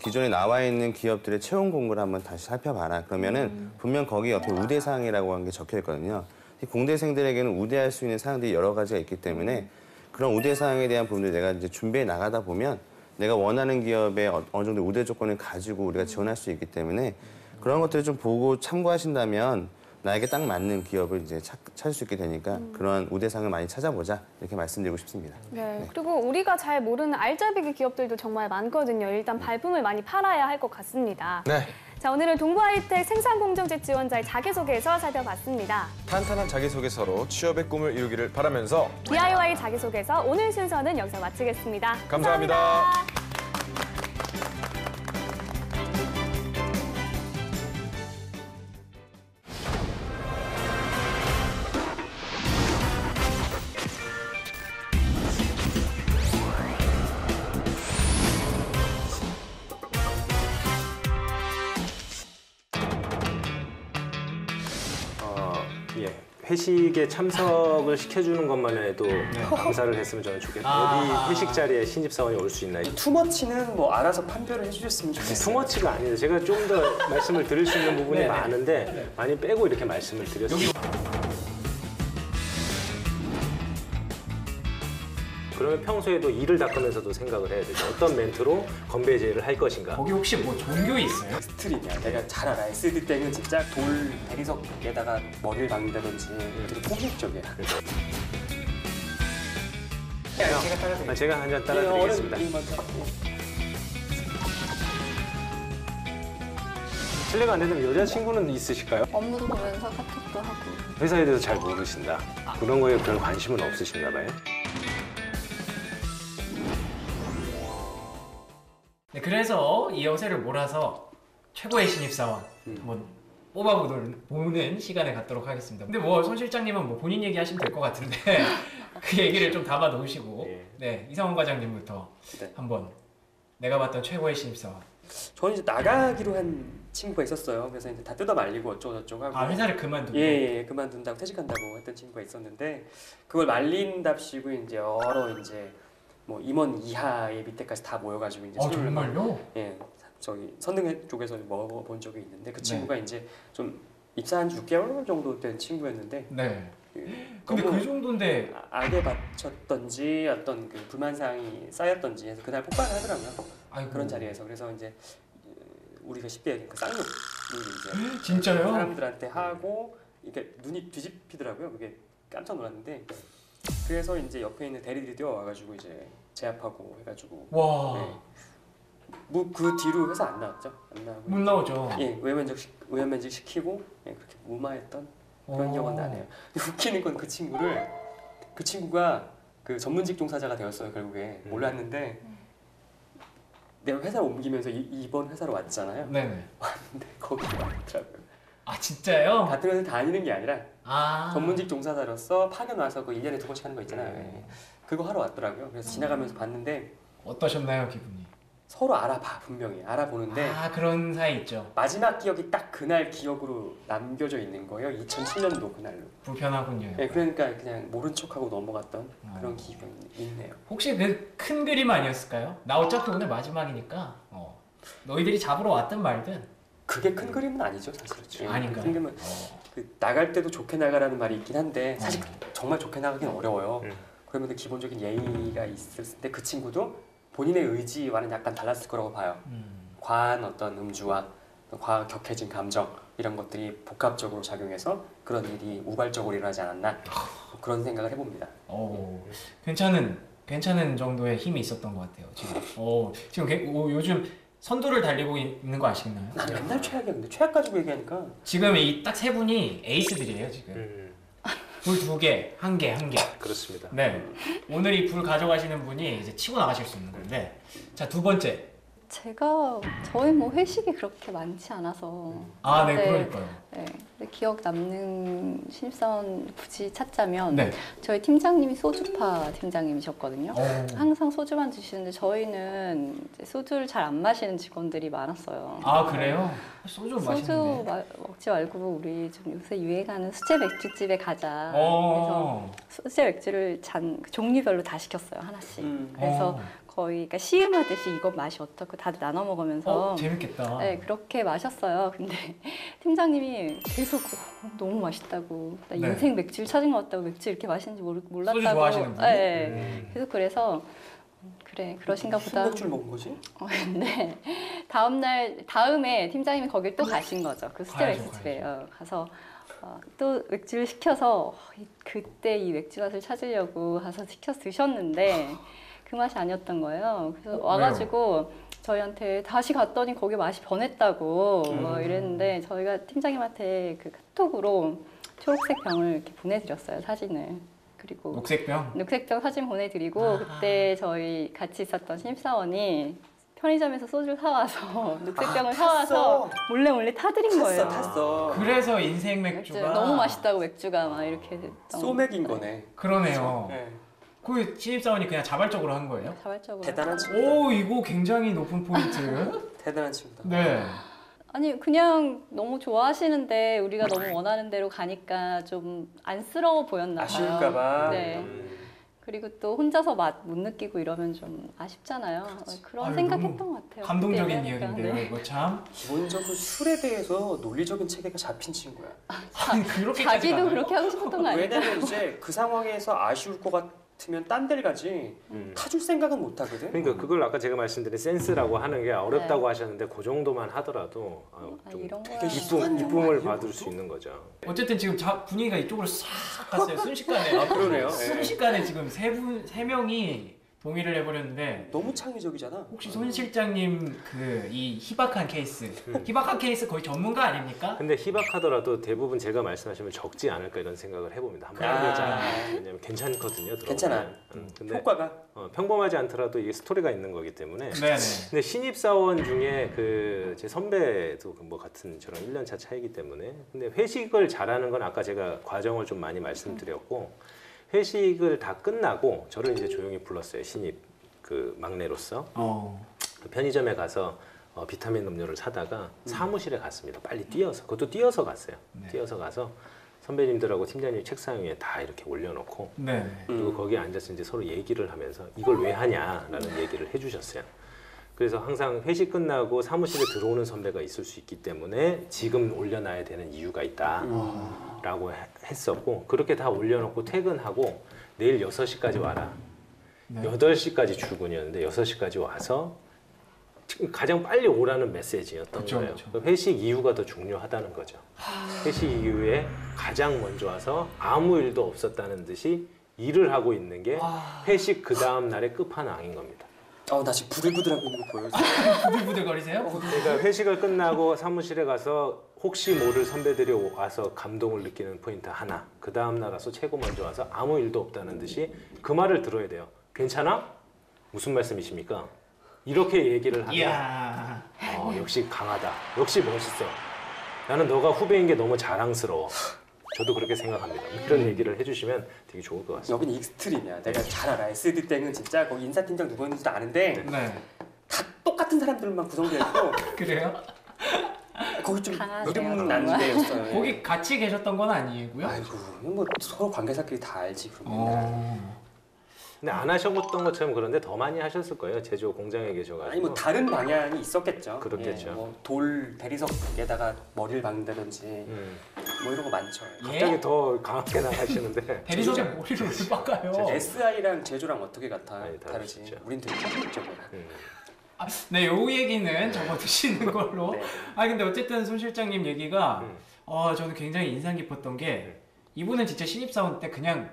기존에 나와 있는 기업들의 채용 공고를 한번 다시 살펴봐라. 그러면은 분명 거기 옆에 우대사항이라고 하는 게 적혀 있거든요. 이 공대생들에게는 우대할 수 있는 사항들이 여러 가지가 있기 때문에 그런 우대사항에 대한 부분들 내가 이제 준비해 나가다 보면 내가 원하는 기업의 어느 정도 우대 조건을 가지고 우리가 지원할 수 있기 때문에 그런 것들을 좀 보고 참고하신다면 나에게 딱 맞는 기업을 이제 찾을 수 있게 되니까 그런 우대상을 많이 찾아보자 이렇게 말씀드리고 싶습니다. 네. 그리고 우리가 잘 모르는 알짜배기 기업들도 정말 많거든요. 일단 발품을 많이 팔아야 할 것 같습니다. 네. 자, 오늘은 동부하이텍 생산공정제 지원자의 자기소개서 살펴봤습니다. 탄탄한 자기소개서로 취업의 꿈을 이루기를 바라면서 DIY 자기소개서 오늘 순서는 여기서 마치겠습니다. 감사합니다. 예. 회식에 참석을 시켜주는 것만 해도 감사를 했으면 저는 좋겠어요. 어디 회식 자리에 신입사원이 올 수 있나요? 투머치는 뭐 알아서 판별을 해주셨으면 좋겠어요. 투머치가 아니라 제가 좀 더 말씀을 드릴 수 있는 부분이 많은데 많이 빼고 이렇게 말씀을 드렸습니다. 그러면 평소에도 이를 닦으면서도 생각을 해야 되죠. 어떤 멘트로 건배 제의를 할 것인가. 거기 혹시 뭐 종교 있어요? 스트림이야. 내가 잘 알아. SD 땡은 진짜 돌 대리석에다가 머리를 박는다든지 되게 폭력적이야. 제가 따라드릴게요. 제가 한 잔 따라드리겠습니다. 실례가 안 된다면 여자친구는 있으실까요? 업무도 보면서 카톡도 하고. 회사에 대해서 잘 모르신다. 그런 거에 별 관심은 없으신가 봐요. 네, 그래서 이 여세를 몰아서 최고의 신입사원 한번 뽑아보는 시간을 갖도록 하겠습니다. 근데 뭐 손 실장님은 뭐 본인 얘기하시면 될 것 같은데 그 얘기를 좀 담아 놓으시고 네, 이상원 과장님부터 한번 내가 봤던 최고의 신입사원. 저는 이제 나가기로 한 친구가 있었어요. 그래서 이제 다 뜯어 말리고 어쩌고저쩌고 하고. 아, 회사를 그만두고? 예, 그만둔다고 퇴직한다고 했던 친구가 있었는데 그걸 말린답시고 이제 여러 이제 뭐 임원 이하의 밑에까지 다 모여가지고 이제 정말요? 예, 저기 선릉 쪽에서 먹어본 적이 있는데 그 친구가 이제 좀 입사한 6개월 정도 된 친구였는데. 네. 근데 그 정도인데 악에 받쳤던지 어떤 그 불만 사항이 쌓였던지 해서 그날 폭발을 하더라고요. 아이고. 그런 자리에서 그래서 이제 우리가 쉽게 얘기하는 그 쌍욕을 이제 진짜요? 사람들한테 하고 이게 눈이 뒤집히더라고요. 그게 깜짝 놀랐는데. 그래서 이제 옆에 있는 대리들이 뛰어와가지고 이제 제압하고 해가지고. 와. 네. 뭐 그 뒤로 회사 안 나왔죠? 안 나오고. 못 나오죠. 예, 의원면직 시키고 예, 그렇게 무마했던 그런 기억은 나네요. 웃기는 건 그 친구가 그 전문직 종사자가 되었어요. 결국에 몰랐는데 내가 회사를 옮기면서 이번 회사로 왔잖아요. 네네. 왔는데 거기 왔더라고요. 아 진짜요? 같은 회사 다니는 게 아니라 아. 전문직 종사자로서 파견 와서 그 1년에 2번씩 하는 거 있잖아요. 예. 그거 하러 왔더라고요. 그래서 지나가면서 봤는데 어떠셨나요, 기분이? 서로 알아봐, 분명히 알아보는데 아, 그런 사이 있죠. 마지막 기억이 딱 그날 기억으로 남겨져 있는 거예요. 2007년도 그날로. 불편하군요. 네, 그러니까 그냥 모른 척하고 넘어갔던 그런 기억이 있네요. 혹시 그 큰 그림 아니었을까요? 나 어차피 오늘 마지막이니까 너희들이 잡으러 왔든 말든. 그게 큰 그림은 아니죠, 사실. 예, 아닌가요? 큰 그림은 그 나갈 때도 좋게 나가라는 말이 있긴 한데 사실 정말 좋게 나가긴 어려워요. 그러면 기본적인 예의가 있을 때 그 친구도 본인의 의지와는 약간 달랐을 거라고 봐요. 과한 어떤 음주와 격해진 감정 이런 것들이 복합적으로 작용해서 그런 일이 우발적으로 일어나지 않았나 그런 생각을 해봅니다. 괜찮은 정도의 힘이 있었던 것 같아요. 지금 요즘 선두를 달리고 있는 거 아시나요? 난 맨날 최악이야. 근데 최악 가지고 얘기하니까 지금 이 딱 세 분이 에이스들이에요 지금. 불 2개, 1개, 1개. 그렇습니다. 네. 오늘 이 불 가져가시는 분이 이제 치고 나가실 수 있는 건데. 자, 2번째. 저희 뭐 회식이 그렇게 많지 않아서. 아, 네, 근데, 그러니까요. 네, 근데 기억 남는 신입사원 굳이 찾자면 네. 저희 팀장님이 소주파 팀장님이셨거든요. 오. 항상 소주만 드시는데 저희는 이제 소주를 잘 안 마시는 직원들이 많았어요. 아, 그래요? 소주 맛있는데. 먹지 말고 우리 좀 요새 유행하는 수제 맥주집에 가자. 어. 그래서 수제 맥주를 종류별로 다 시켰어요, 하나씩. 그래서 거의 그러니까 시음하듯이 이거 맛이 어떻고 다들 나눠 먹으면서 재밌겠다. 네, 그렇게 마셨어요. 근데 팀장님이 계속 너무 맛있다고, 나 네. 인생 맥주를 찾은 것 같다고, 맥주 이렇게 맛있는지 몰랐다고. 소주 좋아하시는 분이? 네, 계속 그래서 그래 그러신가 보다. 술맥주를 먹은 거지? 근데 다음에 팀장님이 거길 또 가신 거죠. 그 수제 가야죠, 맥주집에 가서 또 맥주를 시켜서 그때 이 맥주 맛을 찾으려고 가서 시켜서 드셨는데 그 맛이 아니었던 거예요. 그래서 와가지고 저희한테 다시 갔더니 거기 맛이 변했다고 이랬는데 저희가 팀장님한테 그 카톡으로 초록색 병을 이렇게 보내드렸어요, 사진을. 그리고 녹색병 사진 보내드리고 그때 저희 같이 있었던 신입사원이 편의점에서 소주를 사와서 녹색병을 사와서 몰래 타드린 거예요. 탔어. 그래서 인생 맥주가 너무 맛있다고 맥주가 막 이렇게 됐던. 소맥인 거네. 그러네요. 네. 그 신입사원이 그냥 자발적으로 한 거예요? 자발적으로. 대단한 친구다. 오, 이거 굉장히 높은 포인트. 대단한 친구다. 네. 아니 그냥 너무 좋아하시는데 우리가 너무 원하는 대로 가니까 좀 안쓰러워 보였나 봐요. 아쉬울까봐. 네. 그리고 또 혼자서 맛 못 느끼고 이러면 좀 아쉽잖아요. 그런 아유, 생각했던 너무 것 같아요. 감동적인 그때 이야기인데요, 네. 이거 참. 기본적으로 술에 대해서 논리적인 체계가 잡힌 친구야. 아니, 그렇게까지 자기도 가나요? 그렇게 하고 싶었던 거 아니에요? 왜냐면 이제 그 상황에서 아쉬울 것 같으면 딴 데를 가지 타줄 생각은 못 하거든. 그러니까 그걸 아까 제가 말씀드린 센스라고 하는 게 어렵다고 네. 하셨는데 그 정도만 하더라도 좀 이런 거야. 이쁨을 받을 수 있는 거죠. 어쨌든 지금 분위기가 이쪽으로 싹 갔어요. 순식간에. 아, 그러네요. 순식간에 지금 세 명이 동의를 해버렸는데 너무 창의적이잖아. 혹시 손 실장님 그 이 희박한 케이스, 희박한 케이스 거의 전문가 아닙니까? 근데 희박하더라도 대부분 제가 말씀하시면 적지 않을까 이런 생각을 해봅니다. 한번 해보자. 왜냐면 괜찮거든요. 들어보면. 괜찮아. 근데 효과가 평범하지 않더라도 이게 스토리가 있는 거기 때문에. 네네. 근데 신입사원 중에 제 선배도 뭐 같은 저랑 1년차 차이기 때문에. 근데 회식을 잘하는 건 아까 제가 과정을 좀 많이 말씀드렸고 회식을 다 끝나고 저를 이제 조용히 불렀어요. 신입 그 막내로서. 편의점에 가서 비타민 음료를 사다가 사무실에 갔습니다. 빨리 뛰어서. 그것도 뛰어서 갔어요. 네. 뛰어서 가서 선배님들하고 팀장님 책상 위에 다 이렇게 올려놓고 네. 그리고 거기에 앉아서 이제 서로 얘기를 하면서 이걸 왜 하냐라는 얘기를 해주셨어요. 그래서 항상 회식 끝나고 사무실에 들어오는 선배가 있을 수 있기 때문에 지금 올려놔야 되는 이유가 있다라고 했었고 그렇게 다 올려놓고 퇴근하고 내일 6시까지 와라. 네. 8시까지 출근이었는데 6시까지 와서 가장 빨리 오라는 메시지였던 그쵸, 거예요. 그쵸. 회식 이유가 더 중요하다는 거죠. 회식 이후에 가장 먼저 와서 아무 일도 없었다는 듯이 일을 하고 있는 게 회식 그 다음 날의 끝판왕인 겁니다. 나 지금 부들부들하고 있는 거 보여요. 부들부들거리세요? 그러니까 회식을 끝나고 사무실에 가서 혹시 모를 선배들이 와서 감동을 느끼는 포인트 하나. 그 다음 날 와서 최고 먼저 와서 아무 일도 없다는 듯이 그 말을 들어야 돼요. 괜찮아? 무슨 말씀이십니까? 이렇게 얘기를 하면 이야. 역시 강하다. 역시 멋있어. 나는 너가 후배인 게 너무 자랑스러워. 저도 그렇게 생각합니다. 이런 얘기를 해주시면 되게 좋을 것 같습니다. 여긴 익스트림이야. 내가 잘 알아. SD 땡은 진짜 거기 인사팀장 누구였는지도 아는데 네. 다 똑같은 사람들만 구성되어 있고 그래요? 거기 좀 강하네요, 이름 나는 정말. 데였어요. 거기 같이 계셨던 건 아니고요? 아이고 뭐 서로 관계사끼리 다 알지 그러면. 근데 안 하셨던 것처럼 그런데 더 많이 하셨을 거예요. 제조 공장에 계셔가지고. 아니 뭐 다른 방향이 있었겠죠. 그렇겠죠. 뭐돌 대리석에다가 머리를 박는다든지 뭐 이런 거 많죠. 갑자기 더 강하게 나가시는데. 대리석에 머리를 왜 깎아요? SI랑 제조랑 어떻게 같아? 많이 다르지. 다르시죠. 우린 되게 현실적이야. 네, 요 얘기는 접어두시는 걸로. 네. 근데 어쨌든 손 실장님 얘기가 저는 굉장히 인상 깊었던 게 이분은 진짜 신입사원 때 그냥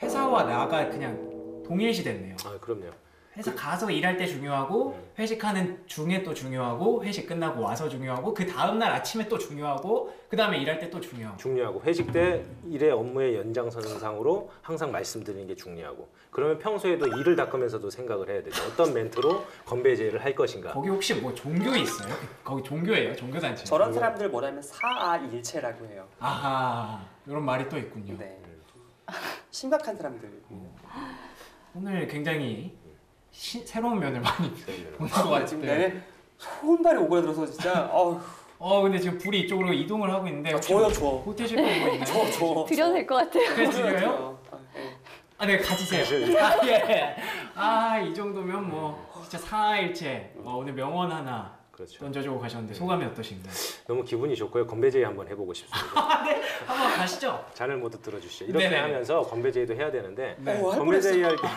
회사와 나가 그냥 동일시 됐네요. 그럼요. 회사 가서 일할 때 중요하고 회식하는 중에 또 중요하고 회식 끝나고 와서 중요하고 그 다음날 아침에 또 중요하고 그 다음에 일할 때 또 중요하고 회식 때 일의 업무의 연장선상으로 항상 말씀드리는 게 중요하고 그러면 평소에도 일을 닦으면서도 생각을 해야 되죠. 어떤 멘트로 건배 제의를 할 것인가. 거기 혹시 뭐 종교 있어요? 거기 종교예요? 종교단체? 저런 사람들 뭐라면 사아일체라고 해요. 아하 이런 말이 또 있군요. 네. 심각한 사람들. 오늘 굉장히 새로운 면을 많이 보는 것 지금 같아요. 내내 손발이 오그라들어서 진짜 근데 지금 불이 이쪽으로 이동을 하고 있는데 줘요. 호텔실 보고 있나요? 줘. 드려도 될 것 같아요. 그래 드려요? 네 가지세요. 예. 이 정도면 뭐 진짜 사일체 오늘 명언 하나 그렇죠. 던져주고 가셨는데 소감이 어떠신가요? 너무 기분이 좋고요. 건배 제의 한번 해보고 싶습니다. 네, 한번 가시죠. 잔을 모두 들어주시죠. 이렇게 네네. 하면서 건배 제의도 해야 되는데 네. 건배 제의 할 때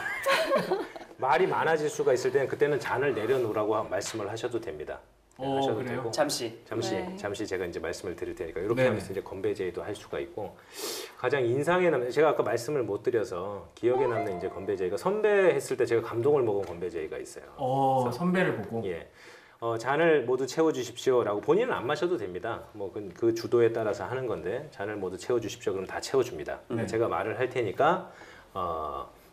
말이 많아질 수가 있을 때는 그때는 잔을 내려놓으라고 말씀을 하셔도 됩니다. 하셔도 그래요? 되고 잠시 잠시 제가 이제 말씀을 드릴 테니까 이렇게 네네. 하면서 이제 건배 제의도 할 수가 있고 가장 인상에 남는 제가 아까 말씀을 못 드려서 기억에 남는 이제 건배 제의가 선배 했을 때 제가 감동을 먹은 건배 제의가 있어요. 선배를 보고. 예. 잔을 모두 채워주십시오라고 본인은 안 마셔도 됩니다. 뭐 그 주도에 따라서 하는 건데 잔을 모두 채워주십시오. 그럼 다 채워줍니다. 제가 말을 할 테니까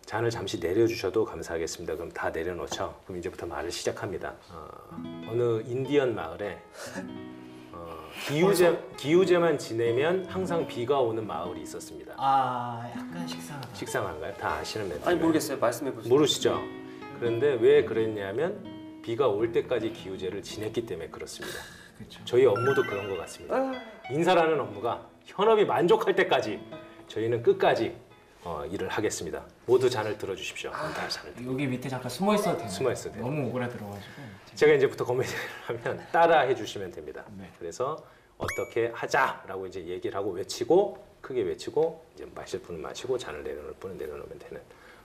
잔을 잠시 내려주셔도 감사하겠습니다. 그럼 다 내려놓죠. 그럼 이제부터 말을 시작합니다. 어느 인디언 마을에 기우제만 지내면 항상 비가 오는 마을이 있었습니다. 약간 식상하다. 식상한가요? 다 아시는 멘트? 아니 모르겠어요. 말씀해 보세요. 모르시죠? 그런데 왜 그랬냐면 비가 올 때까지 기우제를 지냈기 때문에 그렇습니다. 그렇죠. 저희 업무도 그런 것 같습니다. 인사라는 업무가 현업이 만족할 때까지 저희는 끝까지 일을 하겠습니다. 모두 잔을 들어주십시오. 다 잔을 여기 밑에 잠깐 숨어 있어도 되나요? 숨어 있어도 돼요. 너무 오그라들어가지고. 제가 이제부터 건배제를 하면 따라해 주시면 됩니다. 네. 그래서 어떻게 하자라고 이제 얘기를 하고 외치고 크게 외치고 이제 마실 분은 마시고 잔을 내려놓을 분은 내려놓으면 되는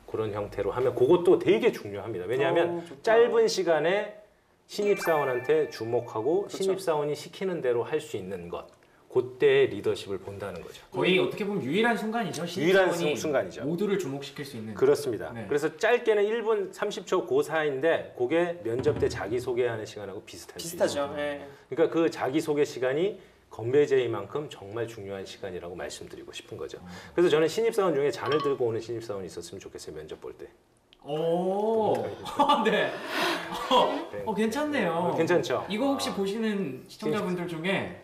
그런 형태로 하면 그것도 되게 중요합니다. 왜냐하면 짧은 시간에 신입사원한테 주목하고 그렇죠. 신입사원이 시키는 대로 할 수 있는 것 그때의 리더십을 본다는 거죠. 거의 어떻게 보면 유일한 순간이죠. 유일한 신입사원이 순간이죠. 모두를 주목시킬 수 있는. 그렇습니다. 네. 그래서 짧게는 1분 30초 그 사이인데 그게 면접 때 자기소개하는 시간하고 비슷할 수 있어요. 비슷하죠. 예. 그러니까 그 자기소개 시간이 건배제의만큼 정말 중요한 시간이라고 말씀드리고 싶은 거죠. 그래서 저는 신입사원 중에 잔을 들고 오는 신입사원이 있었으면 좋겠어요. 면접 볼 때. 네. 괜찮네요. 괜찮죠? 이거 혹시 보시는 시청자분들 중에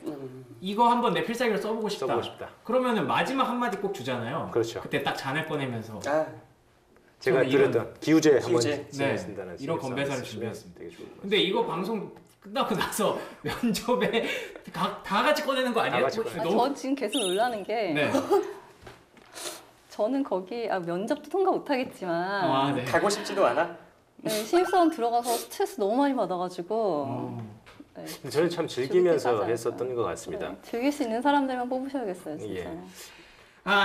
이거 한번 내 필살기로 써보고 싶다. 써보고 싶다. 그러면은 마지막 한마디 꼭 주잖아요. 그렇죠. 그때 딱 잔을 꺼내면서. 제가 저는 들었던 기우제 한번 기우제. 진행했습니다는 이런 건배사를 있으시면 준비했습니다. 되게 좋을 것 같아요. 근데 이거 방송 끝나고 나서 면접에 다 같이 꺼내는 거 아니에요? 다 같이 꺼내요. 저 지금 계속 놀라는 게 네. 저는 거기 면접도 통과 못하겠지만 네. 가고 싶지도 않아. 네, 신입사원 들어가서 스트레스 너무 많이 받아가지고 네, 근데 저는 참 즐기면서 즐겁게 하지 했었던 않을까. 것 같습니다. 네, 즐길 수 있는 사람들만 뽑으셔야겠어요, 진짜. 예.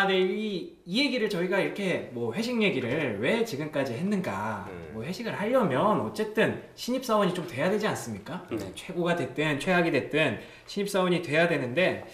네. 이 얘기를 저희가 이렇게 뭐 회식 얘기를 왜 지금까지 했는가. 뭐 회식을 하려면 어쨌든 신입사원이 좀 돼야 되지 않습니까? 최고가 됐든 최악이 됐든 신입사원이 돼야 되는데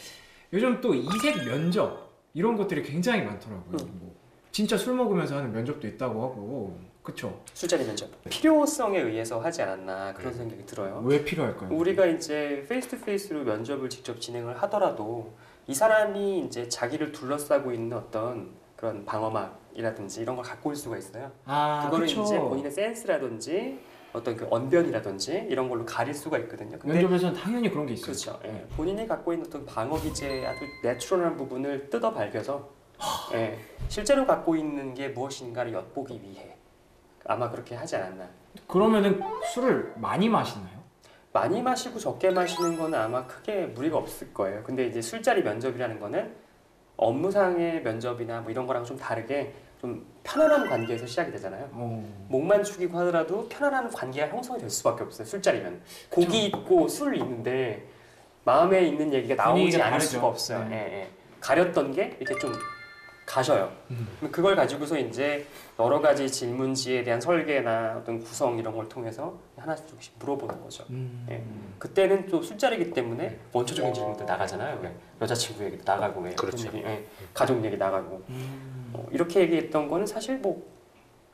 요즘 또 이색 면접 이런 것들이 굉장히 많더라고요. 뭐 진짜 술 먹으면서 하는 면접도 있다고 하고 그쵸? 술자리 면접. 필요성에 의해서 하지 않았나 그런 생각이 들어요. 왜 필요할까요? 우리가 이제 페이스 투 페이스로 면접을 직접 진행을 하더라도 이 사람이 이제 자기를 둘러싸고 있는 어떤 그런 방어막이라든지 이런 걸 갖고 올 수가 있어요. 그거를 그쵸. 이제 본인의 센스라든지 어떤 그 언변이라든지 이런 걸로 가릴 수가 있거든요. 근데 면접에서는 당연히 그런 게 있어요. 그렇죠. 예. 본인이 갖고 있는 어떤 방어 기제의 아주 내추럴한 부분을 뜯어 밝혀서 실제로 갖고 있는 게 무엇인가를 엿보기 위해 아마 그렇게 하지 않았나. 그러면은 술을 많이 마시나요? 많이 마시고 적게 마시는 거는 아마 크게 무리가 없을 거예요. 근데 이제 술자리 면접이라는 거는 업무상의 면접이나 뭐 이런 거랑 좀 다르게 좀 편안한 관계에서 시작이 되잖아요. 목만 축이고 하더라도 편안한 관계가 형성이 될 수밖에 없어요. 술자리면 고기 있고 술 있는데 마음에 있는 얘기가 나오지 분위기가 않을 다르죠. 수가 없어요. 네. 예. 가렸던 게 이렇게 좀 가셔요. 그걸 가지고서 이제 여러 가지 질문지에 대한 설계나 어떤 구성 이런 걸 통해서 하나씩 조금씩 물어보는 거죠. 예. 그때는 또 술자리이기 때문에 원초적인 질문도 나가잖아요. 왜? 여자친구 얘기도 나가고 왜? 그렇죠. 그런 얘기, 가족 얘기 나가고 이렇게 얘기했던 거는 사실 뭐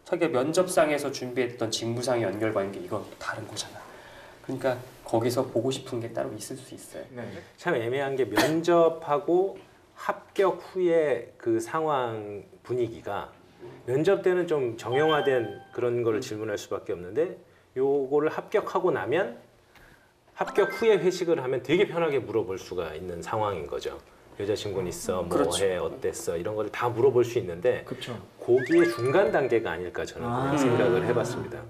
자기가 면접상에서 준비했던 직무상의 연결과는 이건 다른 거잖아. 그러니까 거기서 보고 싶은 게 따로 있을 수 있어요. 참 애매한 게 면접하고 합격 후에 그 상황 분위기가 면접 때는 좀 정형화된 그런 거를 질문할 수밖에 없는데 요거를 합격하고 나면 합격 후에 회식을 하면 되게 편하게 물어볼 수가 있는 상황인 거죠. 여자친구는 있어, 뭐 그렇죠. 해, 어땠어 이런 거를 다 물어볼 수 있는데 그렇죠. 거기에 중간 단계가 아닐까 저는 그런 생각을 해봤습니다.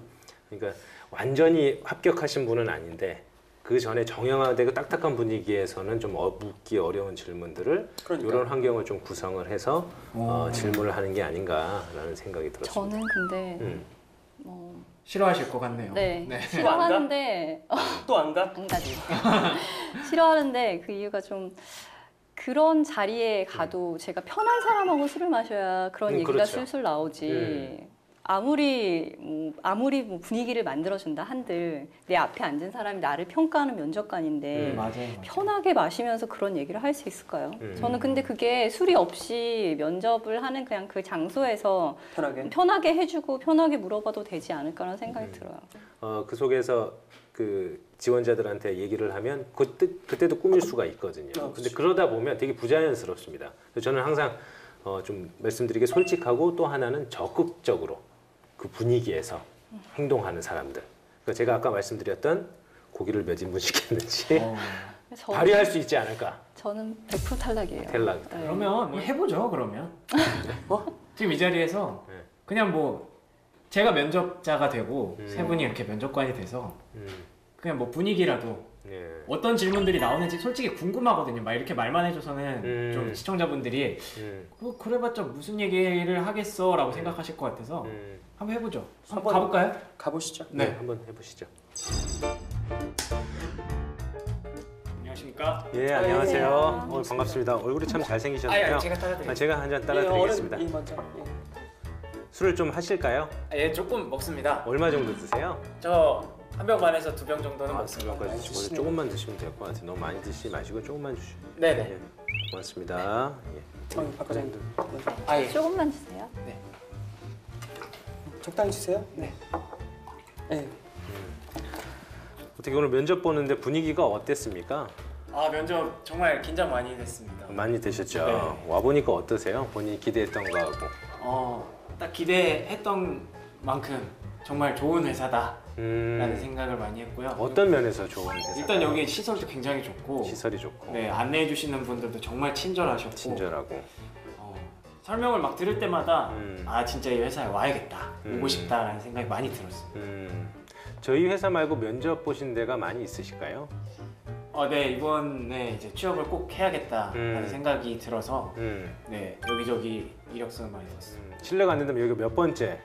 그러니까 완전히 합격하신 분은 아닌데 그 전에 정형화되고 딱딱한 분위기에서는 좀 묻기 어려운 질문들을 그러니까. 이런 환경을 좀 구성을 해서 질문을 하는 게 아닌가라는 생각이 들었습니다. 저는 근데 음. 뭐 싫어하실 것 같네요. 네, 네. 싫어하는데 또 안 가? 안 가지. 싫어하는데 그 이유가 좀 그런 자리에 가도 제가 편한 사람하고 술을 마셔야 그런 얘기가 그렇죠. 술술 나오지. 아무리 뭐 분위기를 만들어준다 한들 내 앞에 앉은 사람이 나를 평가하는 면접관인데 맞아요. 편하게 마시면서 그런 얘기를 할 수 있을까요? 저는 근데 그게 술이 없이 면접을 하는 그냥 그 장소에서 편하게 해주고 편하게 물어봐도 되지 않을까라는 생각이 들어요. 그 속에서 그 지원자들한테 얘기를 하면 그때도 꾸밀 수가 있거든요. 근데 그러다 보면 되게 부자연스럽습니다. 그래서 저는 항상 좀 말씀드리게 솔직하고 또 하나는 적극적으로 그 분위기에서 행동하는 사람들. 그러니까 제가 아까 말씀드렸던 고기를 몇 인분 시켰는지 발휘할 수 있지 않을까. 저는 100% 탈락이에요. 탈락. 네. 그러면 뭐 해보죠. 그러면 지금 이 자리에서 네. 그냥 뭐 제가 면접자가 되고 세 분이 이렇게 면접관이 돼서 그냥 뭐 분위기라도 예. 어떤 질문들이 나오는지 솔직히 궁금하거든요. 막 이렇게 말만 해줘서는 좀 시청자분들이 그래봤자 무슨 얘기를 하겠어라고 생각하실 것 같아서 한번 해보죠. 한번 가볼까요? 가보시죠. 네, 한번 해보시죠. 안녕하십니까? 예, 안녕하세요. 반갑습니다. 얼굴이 참 잘생기셨네요. 제가 따라드릴게요. 제가 한 잔 따라드리겠습니다. 먼저. 술을 좀 하실까요? 예, 조금 먹습니다. 얼마 정도 드세요? 저 한 병 반에서 2병 정도는 두 먹습니다. 병까지 드시고 조금만 드시면 될 것 같아요. 너무 많이 드시지 마시고 조금만 주시죠. 네네. 예, 고맙습니다. 예. 박 과장님도 아 예. 조금만 주세요. 적당히 주세요. 네. 네. 어떻게 오늘 면접 보는데 분위기가 어땠습니까? 아 면접 정말 긴장 많이 됐습니다. 많이 되셨죠? 네. 와 보니까 어떠세요? 본인이 기대했던 거하고. 딱 기대했던 만큼 정말 좋은 회사다라는 생각을 많이 했고요. 어떤 면에서 좋은 회사? 일단 여기 시설도 굉장히 좋고, 시설이 좋고, 네 안내해 주시는 분들도 정말 친절하셨고, 친절하고. 설명을 막 들을 때마다 아 진짜 이 회사에 와야겠다, 오고 싶다라는 생각이 많이 들었어요. 저희 회사 말고 면접 보신 데가 많이 있으실까요? 네 이번에 이제 취업을 꼭 해야겠다라는 생각이 들어서 네 여기저기 이력서를 많이 썼어요. 실례가 안 된다면 여기 몇 번째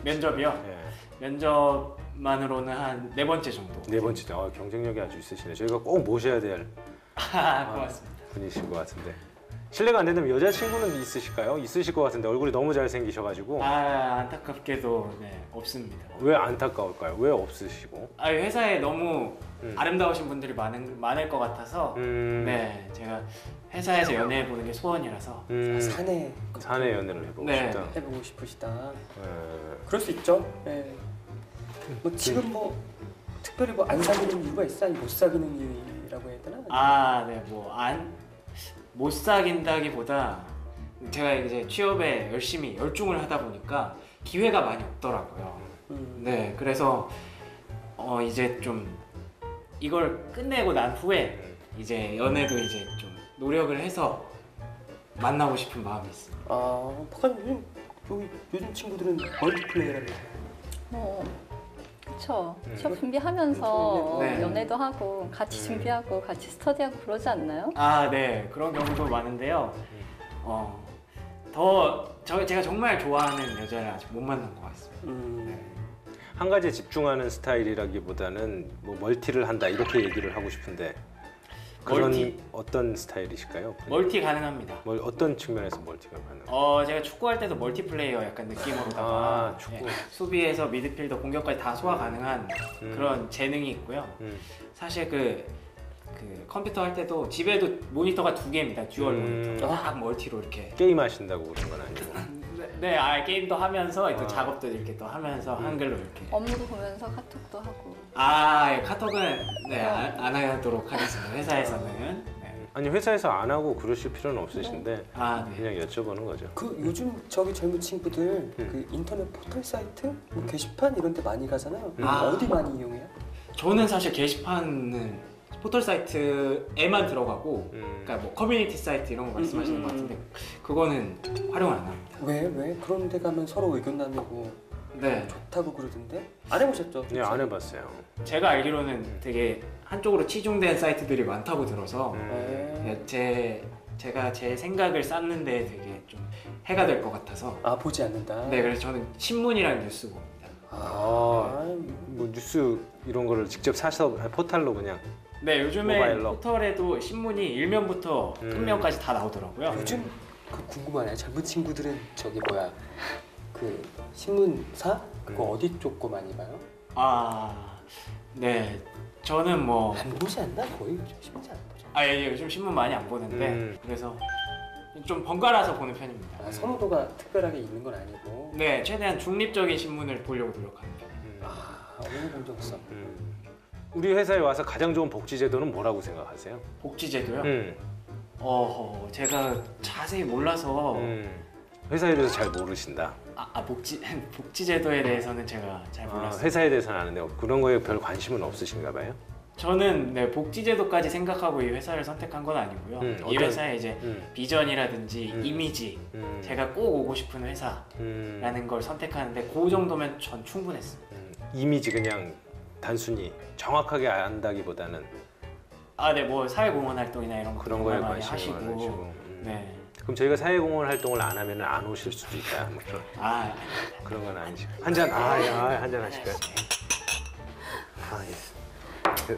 면접이요? 예. 면접만으로는 한 4번째 정도. 4번째죠. 경쟁력이 아주 있으시네. 저희가 꼭 모셔야 될 고맙습니다. 분이신 것 같은데. 실례가 안 된다면 여자친구는 있으실까요? 있으실 것 같은데 얼굴이 너무 잘생기셔가지고. 안타깝게도 네 없습니다. 왜 안타까울까요? 왜 없으시고? 회사에 너무 아름다우신 분들이 많을 것 같아서 네 제가 회사에서 연애해 보는 게 소원이라서 사내 연애를 해보고 네. 싶다. 해보고 싶으시다. 그럴 수 있죠. 네. 뭐 지금 뭐 특별히 뭐 안 사귀는 이유가 있어? 아니 못 사귀는 이유라고 해야 되나? 네 뭐 못 사귄다기보다 제가 이제 취업에 열심히 열중을 하다 보니까 기회가 많이 없더라고요. 네 그래서 이제 좀 이걸 끝내고 난 후에 이제 연애도 이제 좀 노력을 해서 만나고 싶은 마음이 있습니다. 박사님 요즘 친구들은 멀티플레이라고 그렇죠. 취업 준비하면서 네. 연애도 하고 같이 준비하고 같이 스터디하고 그러지 않나요? 네 그런 경우도 많은데요. 제가 정말 좋아하는 여자를 아직 못 만난 것 같습니다. 네. 한 가지에 집중하는 스타일이라기보다는 뭐 멀티를 한다 이렇게 얘기를 하고 싶은데 그런 어떤 스타일이실까요? 멀티 가능합니다. 어떤 측면에서 멀티가 가능? 제가 축구할 때도 멀티플레이어 약간 느낌으로다가 축구. 수비에서 미드필더 공격까지 다 소화 가능한 그런 재능이 있고요. 사실 그 컴퓨터 할 때도 집에도 모니터가 2개입니다. 듀얼 모니터. 딱 멀티로 이렇게. 게임 하신다고 그런 건 아니고. 네, 게임도 하면서 또 작업도 이렇게 또 하면서 한글로 이렇게. 업무도 보면서 카톡도 하고. 카톡은 네, 안 하도록 하겠습니다. 회사에서는. 네. 아니 회사에서 안 하고 그러실 필요는 없으신데 네. 그냥 여쭤보는 거죠. 그 요즘 저기 젊은 친구들 그 인터넷 포털 사이트, 뭐 게시판 이런 데 많이 가잖아요. 어디 많이 이용해요? 저는 사실 게시판은 포털 사이트에만 들어가고, 그러니까 뭐 커뮤니티 사이트 이런 거 말씀하시는 것 같은데 그거는 활용을 안 합니다. 왜? 그런 데 가면 서로 의견 나누고 네, 좋다고 그러던데? 안 해보셨죠? 네, 안 해봤어요. 제가 알기로는 되게 한쪽으로 치중된 사이트들이 많다고 들어서 네. 제가 제 생각을 쌓는데 되게 좀 해가 될 것 같아서. 보지 않는다. 네, 그래서 저는 신문이랑 뉴스 봅니다. 뭐 뉴스 이런 거를 직접 사서 포털로 그냥. 네, 요즘에 모바일로. 포털에도 신문이 일면부터 끝면까지 다 나오더라고요. 요즘 궁금하네. 젊은 친구들은 저기 뭐야 그 신문사 그거 어디 쪽 거 많이 봐요? 네, 저는 뭐 안 보지 않나? 거의 요즘 신문사 안 보죠. 예, 요즘 신문 많이 안 보는데 그래서 좀 번갈아서 보는 편입니다. 선호도가 특별하게 있는 건 아니고. 네, 최대한 중립적인 신문을 보려고 노력하는 편이에요. 어느 본적 없어. 우리 회사에 와서 가장 좋은 복지 제도는 뭐라고 생각하세요? 복지 제도요? 제가 자세히 몰라서 회사에 대해서 잘 모르신다. 복지 제도에 대해서는 제가 잘 몰랐어요. 회사에 대해서는 아는데 그런 거에 별 관심은 없으신가 봐요? 저는 네, 복지 제도까지 생각하고 이 회사를 선택한 건 아니고요. 이 회사의 이제 비전이라든지 이미지, 제가 꼭 오고 싶은 회사라는 걸 선택하는데 그 정도면 전 충분했어요. 이미지 그냥 단순히 정확하게 안다기보다는 네, 뭐 사회공헌 활동이나 이런 거 그런 거에 많이 관심을 하시고. 가지고. 네. 그럼 저희가 사회공헌 활동을 안 하면 안 오실 수도 있다. 뭐 그런 건 아니죠. 한 잔, 한 잔 하실까요? 예.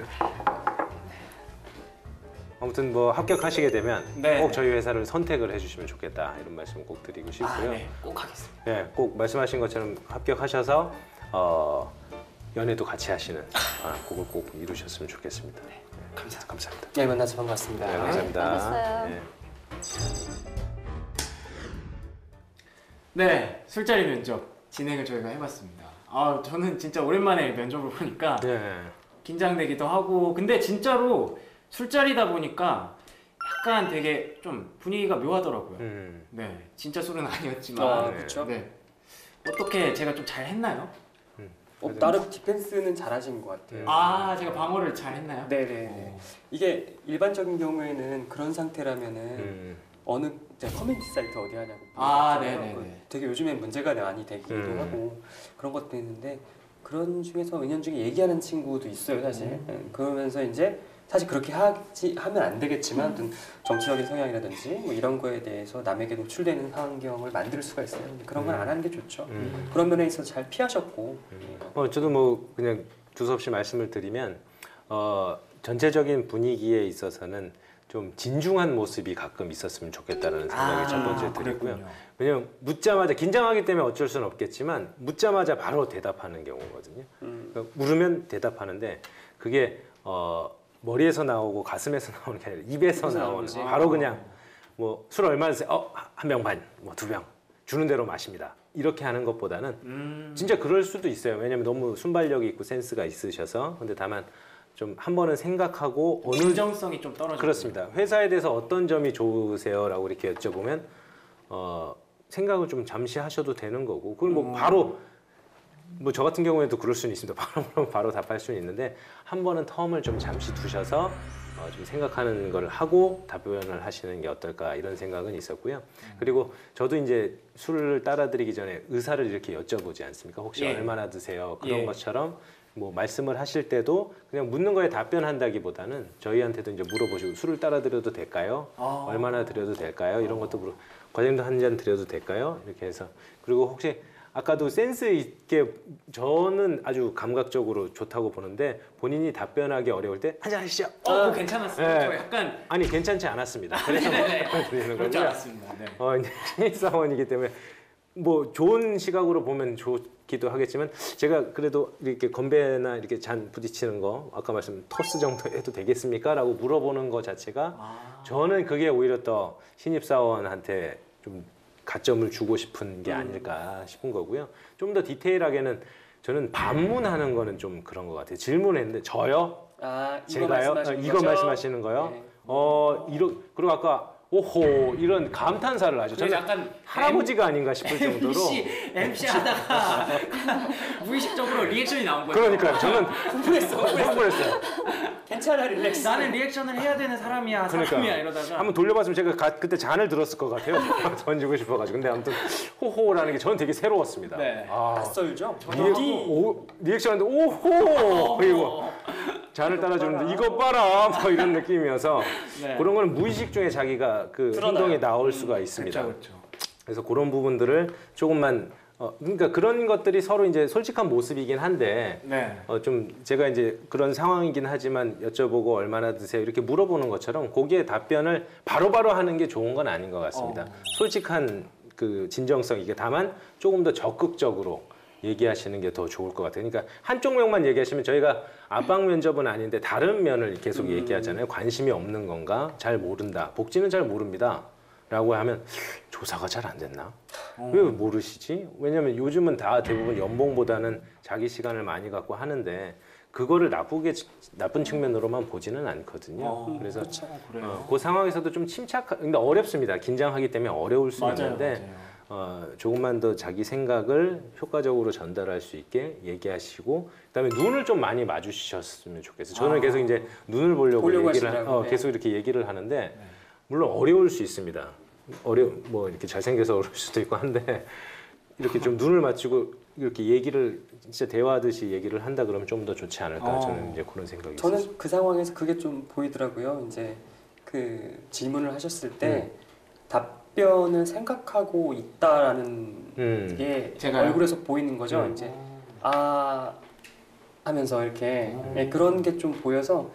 아무튼 뭐 합격하시게 되면 꼭 저희 회사를 선택을 해주시면 좋겠다 이런 말씀 꼭 드리고 싶고요. 네, 꼭 하겠습니다. 네, 꼭 말씀하신 것처럼 합격하셔서 연애도 같이 하시는 그걸 꼭 이루셨으면 좋겠습니다. 네, 감사합니다. 네, 만나서 반갑습니다. 네, 감사합니다. 반갑어요. 네. 네, 술자리 면접 진행을 저희가 해봤습니다. 저는 진짜 오랜만에 면접을 보니까 긴장되기도 하고, 근데 진짜로 술자리다 보니까 약간 되게 좀 분위기가 묘하더라고요. 네, 진짜 술은 아니었지만. 그렇죠. 네. 어떻게 제가 좀 잘했나요? 나름 디펜스는 잘하신 것 같아요. 제가 방어를 잘했나요? 네네. 이게 일반적인 경우에는 그런 상태라면은 어느 커뮤니티 사이트 어디 하냐고. 네네네. 되게 요즘에 문제가 많이 되기도 하고 그런 것도 있는데 그런 중에서 은연중에 얘기하는 친구도 있어요, 사실. 그러면서 이제 사실 그렇게 하면 안 되겠지만 어떤 정치적인 성향이라든지 뭐 이런 거에 대해서 남에게 노출되는 환경을 만들 수가 있어요. 그런 건 안 하는 게 좋죠. 그런 면에 있어서 잘 피하셨고. 저도 뭐 그냥 두서없이 말씀을 드리면 전체적인 분위기에 있어서는 좀 진중한 모습이 가끔 있었으면 좋겠다는 생각이 첫 번째 들고요. 그랬군요. 왜냐면 묻자마자 긴장하기 때문에 어쩔 수는 없겠지만 묻자마자 바로 대답하는 경우거든요. 그러니까 물으면 대답하는데 그게 머리에서 나오고 가슴에서 나오는 게 아니라 입에서 나오는 바로 그냥 뭐 술 얼마 드세요? 한 병 반, 뭐 2병 주는 대로 마십니다. 이렇게 하는 것보다는 진짜 그럴 수도 있어요. 왜냐면 너무 순발력이 있고 센스가 있으셔서. 근데 다만 좀 한 번은 생각하고 진정성이 좀 떨어지고. 그렇습니다. 회사에 대해서 어떤 점이 좋으세요라고 이렇게 여쭤보면 생각을 좀 잠시 하셔도 되는 거고 그걸 뭐 바로 뭐 저 같은 경우에도 그럴 수는 있습니다. 바로 답할 수는 있는데 한 번은 텀을 좀 잠시 두셔서 좀 생각하는 걸 하고 답변을 하시는 게 어떨까 이런 생각은 있었고요. 그리고 저도 이제 술을 따라드리기 전에 의사를 이렇게 여쭤보지 않습니까? 혹시 얼마나 드세요? 그런 것처럼 뭐 말씀을 하실 때도 그냥 묻는 거에 답변한다기보다는 저희한테도 이제 물어보시고 술을 따라드려도 될까요? 얼마나 드려도 될까요? 이런 것도 물어. 과장님도 한 잔 드려도 될까요? 이렇게 해서 그리고 혹시 아까도 센스 있게 저는 아주 감각적으로 좋다고 보는데 본인이 답변하기 어려울 때 한 잔 하시죠. 그거 괜찮았어요. 네. 저 약간 아니 괜찮지 않았습니다. 그래서 드리는 그렇지 거고요. 않았습니다. 네. 이제 신입사원이기 때문에 뭐 좋은 시각으로 보면 좋기도 하겠지만 제가 그래도 이렇게 건배나 이렇게 잔 부딪히는 거 아까 말씀 토스 정도 해도 되겠습니까? 라고 물어보는 거 자체가 저는 그게 오히려 더 신입사원한테 좀 가점을 주고 싶은 게 아닐까 싶은 거고요. 좀 더 디테일하게는 저는 반문하는 거는 좀 그런 것 같아요. 질문했는데 저요? 아, 이거 제가요? 말씀하시는 이거 거죠? 말씀하시는 거요? 네. 그리고 아까 오호 이런 감탄사를 하죠. 저는 약간 할아버지가 아닌가 싶을 정도로. MC 하다가 무의식적으로 리액션이 나온 거예요. 그러니까요. 저는 흥분했어요. 괜찮아, 릴렉스. 나는 리액션을 해야 되는 사람이야, 그러니까 사람이야 이러다가 한번 돌려봤으면 제가 그때 잔을 들었을 것 같아요. 던지고 싶어가지고. 근데 아무튼 호호라는 게 저는 되게 새로웠습니다. 네. 낯설죠? 리액션하는데 오호 그리고 잔을 따라주는데 이거 봐라 뭐 이런 느낌이어서 네. 그런 거는 무의식 중에 자기가 그 행동에 나올 수가 있습니다. 그렇죠. 그래서 그런 부분들을 조금만 그러니까 그런 것들이 서로 이제 솔직한 모습이긴 한데 네. 좀 제가 이제 그런 상황이긴 하지만 여쭤보고 얼마나 드세요 이렇게 물어보는 것처럼 거기에 답변을 바로바로 하는 게 좋은 건 아닌 것 같습니다. 솔직한 그 진정성이게 다만 조금 더 적극적으로 얘기하시는 게 더 좋을 것 같아요. 그러니까 한쪽 면만 얘기하시면 저희가 압박 면접은 아닌데 다른 면을 계속 얘기하잖아요. 관심이 없는 건가? 잘 모른다. 복지는 잘 모릅니다. 라고 하면 조사가 잘 안 됐나? 왜 모르시지? 왜냐면 요즘은 다 대부분 연봉보다는 자기 시간을 많이 갖고 하는데 그거를 나쁜 측면으로만 보지는 않거든요. 그래서 그 상황에서도 좀 근데 어렵습니다. 긴장하기 때문에 어려울 수 있는데 조금만 더 자기 생각을 효과적으로 전달할 수 있게 얘기하시고 그다음에 눈을 좀 많이 마주치셨으면 좋겠어요. 저는 계속 이제 눈을 보려고 얘기를 계속 이렇게 얘기를 하는데 물론 어려울 수 있습니다. 뭐 이렇게 잘생겨서 어려울 수도 있고 한데 이렇게 좀 눈을 맞추고 이렇게 얘기를 진짜 대화하듯이 얘기를 한다 그러면 좀 더 좋지 않을까 저는 이제 그런 생각이 있어요. 저는 그 상황에서 그게 좀 보이더라고요. 이제 그 질문을 하셨을 때 답변을 생각하고 있다라는 게 제가요? 얼굴에서 보이는 거죠. 이제 하면서 이렇게 그런 게 좀 보여서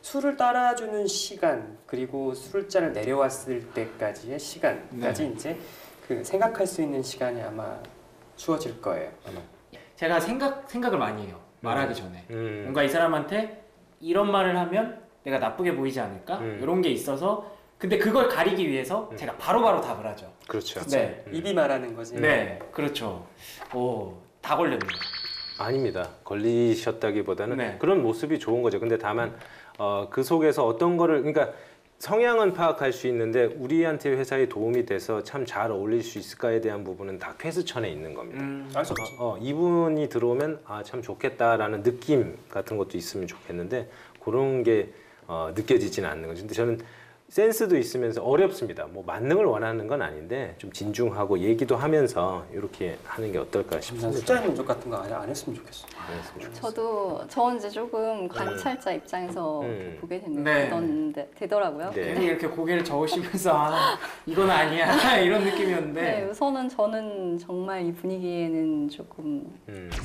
술을 따라주는 시간 그리고 술잔을 내려왔을 때까지의 시간까지 이제 그 생각할 수 있는 시간이 아마 주어질 거예요. 아마. 제가 생각을 많이 해요. 말하기 전에 뭔가 이 사람한테 이런 말을 하면 내가 나쁘게 보이지 않을까? 이런 게 있어서 근데 그걸 가리기 위해서 제가 바로바로 답을 하죠. 그렇죠. 네. 입이 말하는 거지. 네, 그렇죠. 다 걸렸네요. 아닙니다. 걸리셨다기보다는 네. 그런 모습이 좋은 거죠. 근데 다만 그 속에서 어떤 거를 그러니까 성향은 파악할 수 있는데 우리한테 회사에 도움이 돼서 참 잘 어울릴 수 있을까에 대한 부분은 다 쾌수천에 있는 겁니다. 알 수 없지. 이분이 들어오면 참 좋겠다라는 느낌 같은 것도 있으면 좋겠는데 그런 게 느껴지지는 않는 거죠. 근데 저는 센스도 있으면서 어렵습니다. 뭐 만능을 원하는 건 아닌데 좀 진중하고 얘기도 하면서 이렇게 하는 게 어떨까 싶습니다. 숫자 면접 같은 거 안 했으면 좋겠어. 저 이제 조금 관찰자 입장에서 보게 되더라고요. 괜히 이렇게 고개를 저으시면서 이건 아니야 이런 느낌이었는데 네, 우선은 저는 정말 이 분위기에는 조금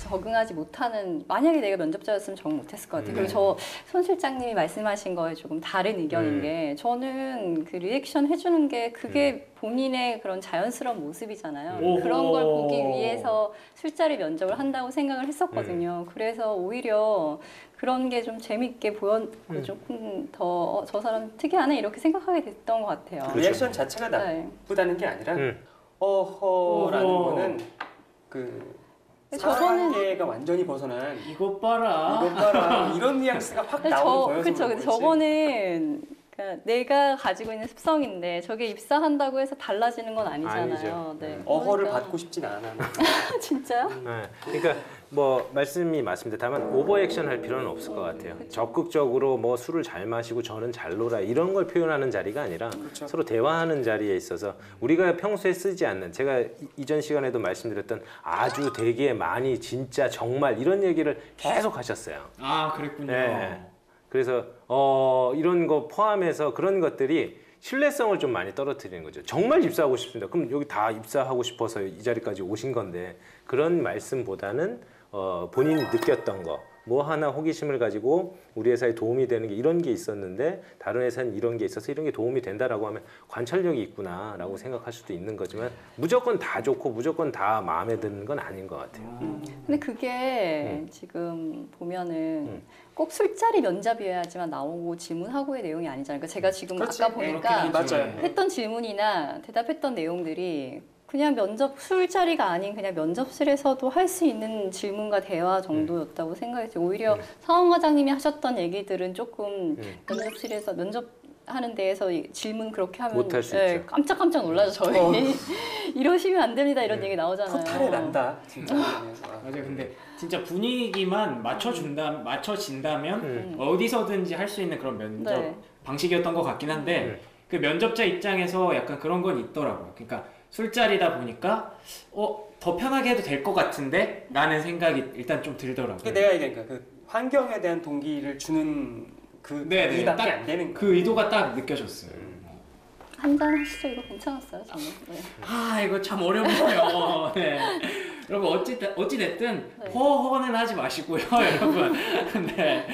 적응하지 못하는 만약에 내가 면접자였으면 적응 못했을 것 같아요. 그리고 저 손 실장님이 말씀하신 거에 조금 다른 의견인 게 저는 그 리액션 해주는 게 그게 본인의 그런 자연스러운 모습이잖아요. 그런 걸 보기 위해서 술자리 면접을 한다고 생각을 했었거든요. 그래서 오히려 그런 게 좀 재밌게 보였고 조금 더 저 사람 특이하네 이렇게 생각하게 됐던 것 같아요. 리액션 자체가 나쁘다는 게 아니라 어허라는 거는 그 사랑계가 완전히 벗어난 이것 봐라 이런 뉘앙스가 확 나오는 거예요. 그렇죠. 근데 저거는 그러니까 내가 가지고 있는 습성인데 저게 입사한다고 해서 달라지는 건 아니잖아요. 네. 어허를 그러니까. 받고 싶진 않아. 진짜요? 네. 그러니까 뭐 말씀이 맞습니다. 다만 오버액션 할 필요는 없을 것 같아요. 적극적으로 뭐 술을 잘 마시고 저는 잘 놀아 이런 걸 표현하는 자리가 아니라 서로 대화하는 자리에 있어서 우리가 평소에 쓰지 않는 제가 이전 시간에도 말씀드렸던 아주 되게 많이 진짜 정말 이런 얘기를 계속 하셨어요. 아 그랬군요. 네. 그래서 이런 거 포함해서 그런 것들이 신뢰성을 좀 많이 떨어뜨리는 거죠. 정말 입사하고 싶습니다. 그럼 여기 다 입사하고 싶어서 이 자리까지 오신 건데 그런 말씀보다는 본인이 느꼈던 거 뭐 하나 호기심을 가지고 우리 회사에 도움이 되는 게 이런 게 있었는데 다른 회사는 이런 게 있어서 이런 게 도움이 된다라고 하면 관찰력이 있구나라고 생각할 수도 있는 거지만 무조건 다 좋고 무조건 다 마음에 드는 건 아닌 것 같아요. 근데 그게 지금 보면은 꼭 술자리 면접이어야지만 나오고 질문하고의 내용이 아니잖아요. 그러니까 제가 지금 그렇지. 아까 보니까 맞아요. 했던 질문이나 대답했던 내용들이 그냥 술자리가 아닌 그냥 면접실에서도 할 수 있는 질문과 대화 정도였다고 생각했어요. 오히려 사원과장님이 하셨던 얘기들은 조금 면접실에서 면접하는 데에서 질문 그렇게 하면 못할 수 있죠. 깜짝깜짝 놀라죠. 저희 이러시면 안 됩니다 이런 얘기 나오잖아요. 포탈에 난다. 진짜. 맞아요. 근데 진짜 분위기만 맞춰진다면 어디서든지 할 수 있는 그런 면접 네. 방식이었던 것 같긴 한데 그 면접자 입장에서 약간 그런 건 있더라고요. 그러니까 술자리다 보니까 더 편하게 해도 될 것 같은데 라는 생각이 일단 좀 들더라고요. 내가 얘기하니까 그 환경에 대한 동기를 주는 그 네네, 이밖에 딱 안 되는 거예요. 그 의도가 딱 느껴졌어요. 한잔 하시죠. 이거 괜찮았어요 저는. 네. 아 이거 참 어렵네요. 네. 여러분 어찌됐든 허허는 하지 마시고요. 여러분. 네.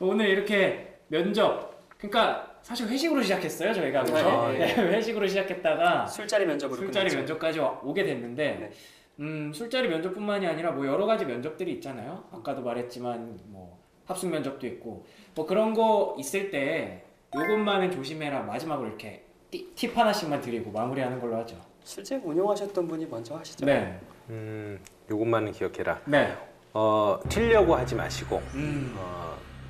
오늘 이렇게 면접 그러니까 사실 회식으로 시작했어요 저희가. 그렇죠? 네, 회식으로 시작했다가 술자리 면접으로 술자리 끝났죠. 면접까지 오게 됐는데 술자리 면접뿐만이 아니라 뭐 여러 가지 면접들이 있잖아요. 아까도 말했지만 뭐 합숙 면접도 있고 뭐 그런 거 있을 때 요것만은 조심해라. 마지막으로 이렇게 팁 하나씩만 드리고 마무리하는 걸로 하죠. 실제 운영하셨던 분이 먼저 하시죠. 네. 요것만은 기억해라. 네. 튀려고 하지 마시고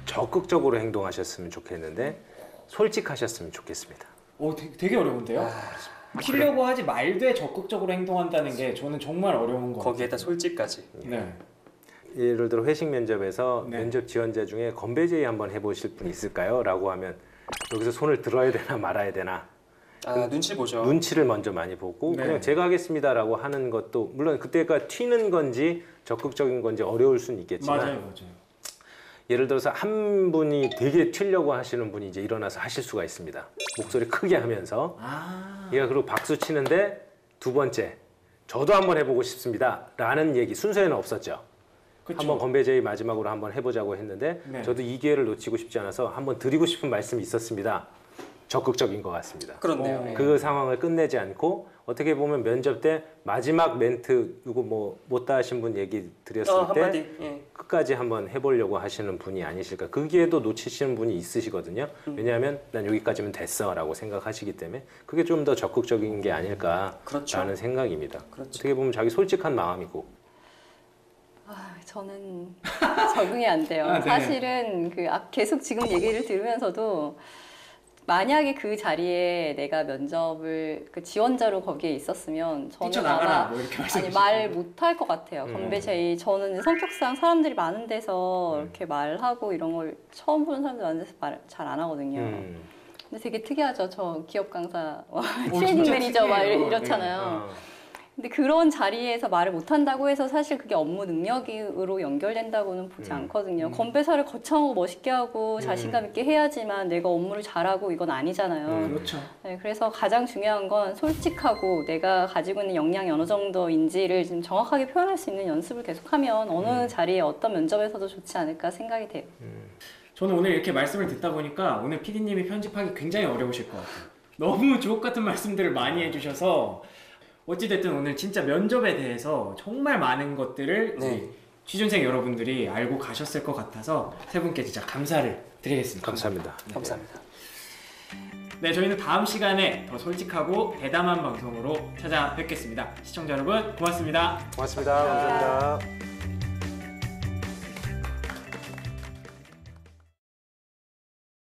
적극적으로 행동하셨으면 좋겠는데 솔직하셨으면 좋겠습니다. 되게 어려운데요? 튀려고 하지 말되 적극적으로 행동한다는 게 저는 정말 어려운 거 같아요. 거기에다 솔직까지. 네. 예를 들어 회식 면접에서 네. 면접 지원자 중에 건배 제의 한번 해보실 분 있을까요? 라고 하면 여기서 손을 들어야 되나 말아야 되나 눈치 보죠. 눈치를 먼저 많이 보고 네. 그냥 제가 하겠습니다라고 하는 것도 물론 그때가 튀는 건지 적극적인 건지 어려울 수는 있겠지만 맞아요. 예를 들어서 한 분이 되게 튀려고 하시는 분이 이제 일어나서 하실 수가 있습니다. 목소리 크게 하면서 얘가 그리고 박수 치는데 두 번째 저도 한번 해보고 싶습니다 라는 얘기 순서에는 없었죠. 그쵸. 한번 건배 제의 마지막으로 한번 해보자고 했는데 네. 저도 이 기회를 놓치고 싶지 않아서 한번 드리고 싶은 말씀이 있었습니다. 적극적인 것 같습니다. 그렇네요. 그 상황을 끝내지 않고 어떻게 보면 면접 때 마지막 멘트 이거 뭐 못다 하신 분 얘기 드렸을 때 한마디. 끝까지 한번 해보려고 하시는 분이 아니실까. 그 기회도 놓치시는 분이 있으시거든요. 왜냐하면 난 여기까지면 됐어라고 생각하시기 때문에 그게 좀 더 적극적인 게 아닐까라는 그렇죠. 생각입니다. 그렇죠. 어떻게 보면 자기 솔직한 마음이고. 저는 적응이 안 돼요. 네. 사실은 계속 지금 얘기를 들으면서도 만약에 그 자리에 내가 면접을 지원자로 거기에 있었으면 저는 뛰쳐나가라 아마 뭐 이렇게 말 못할 것 같아요. 건배 제의 저는 성격상 사람들이 많은 데서 이렇게 말하고 이런 걸 처음 보는 사람들 많은 데서 말 잘 안 하거든요. 근데 되게 특이하죠. 저 기업 강사, 트레이닝 매니저 막 이렇잖아요. 근데 그런 자리에서 말을 못한다고 해서 사실 그게 업무 능력으로 연결된다고는 보지 않거든요. 건배사를 거창하고 멋있게 하고 자신감 있게 해야지만 내가 업무를 잘하고 이건 아니잖아요. 그렇죠. 네, 그래서 가장 중요한 건 솔직하고 내가 가지고 있는 역량이 어느 정도인지를 좀 정확하게 표현할 수 있는 연습을 계속하면 어느 자리에 어떤 면접에서도 좋지 않을까 생각이 돼요. 저는 오늘 이렇게 말씀을 듣다 보니까 오늘 PD님이 편집하기 굉장히 어려우실 것 같아요. 너무 주옥 같은 말씀들을 많이 해주셔서 어찌됐든 오늘 진짜 면접에 대해서 정말 많은 것들을 우리 취준생 여러분들이 알고 가셨을 것 같아서 세 분께 진짜 감사를 드리겠습니다. 감사합니다. 감사합니다. 네, 저희는 다음 시간에 더 솔직하고 대담한 방송으로 찾아뵙겠습니다. 시청자 여러분 고맙습니다. 고맙습니다. 감사합니다.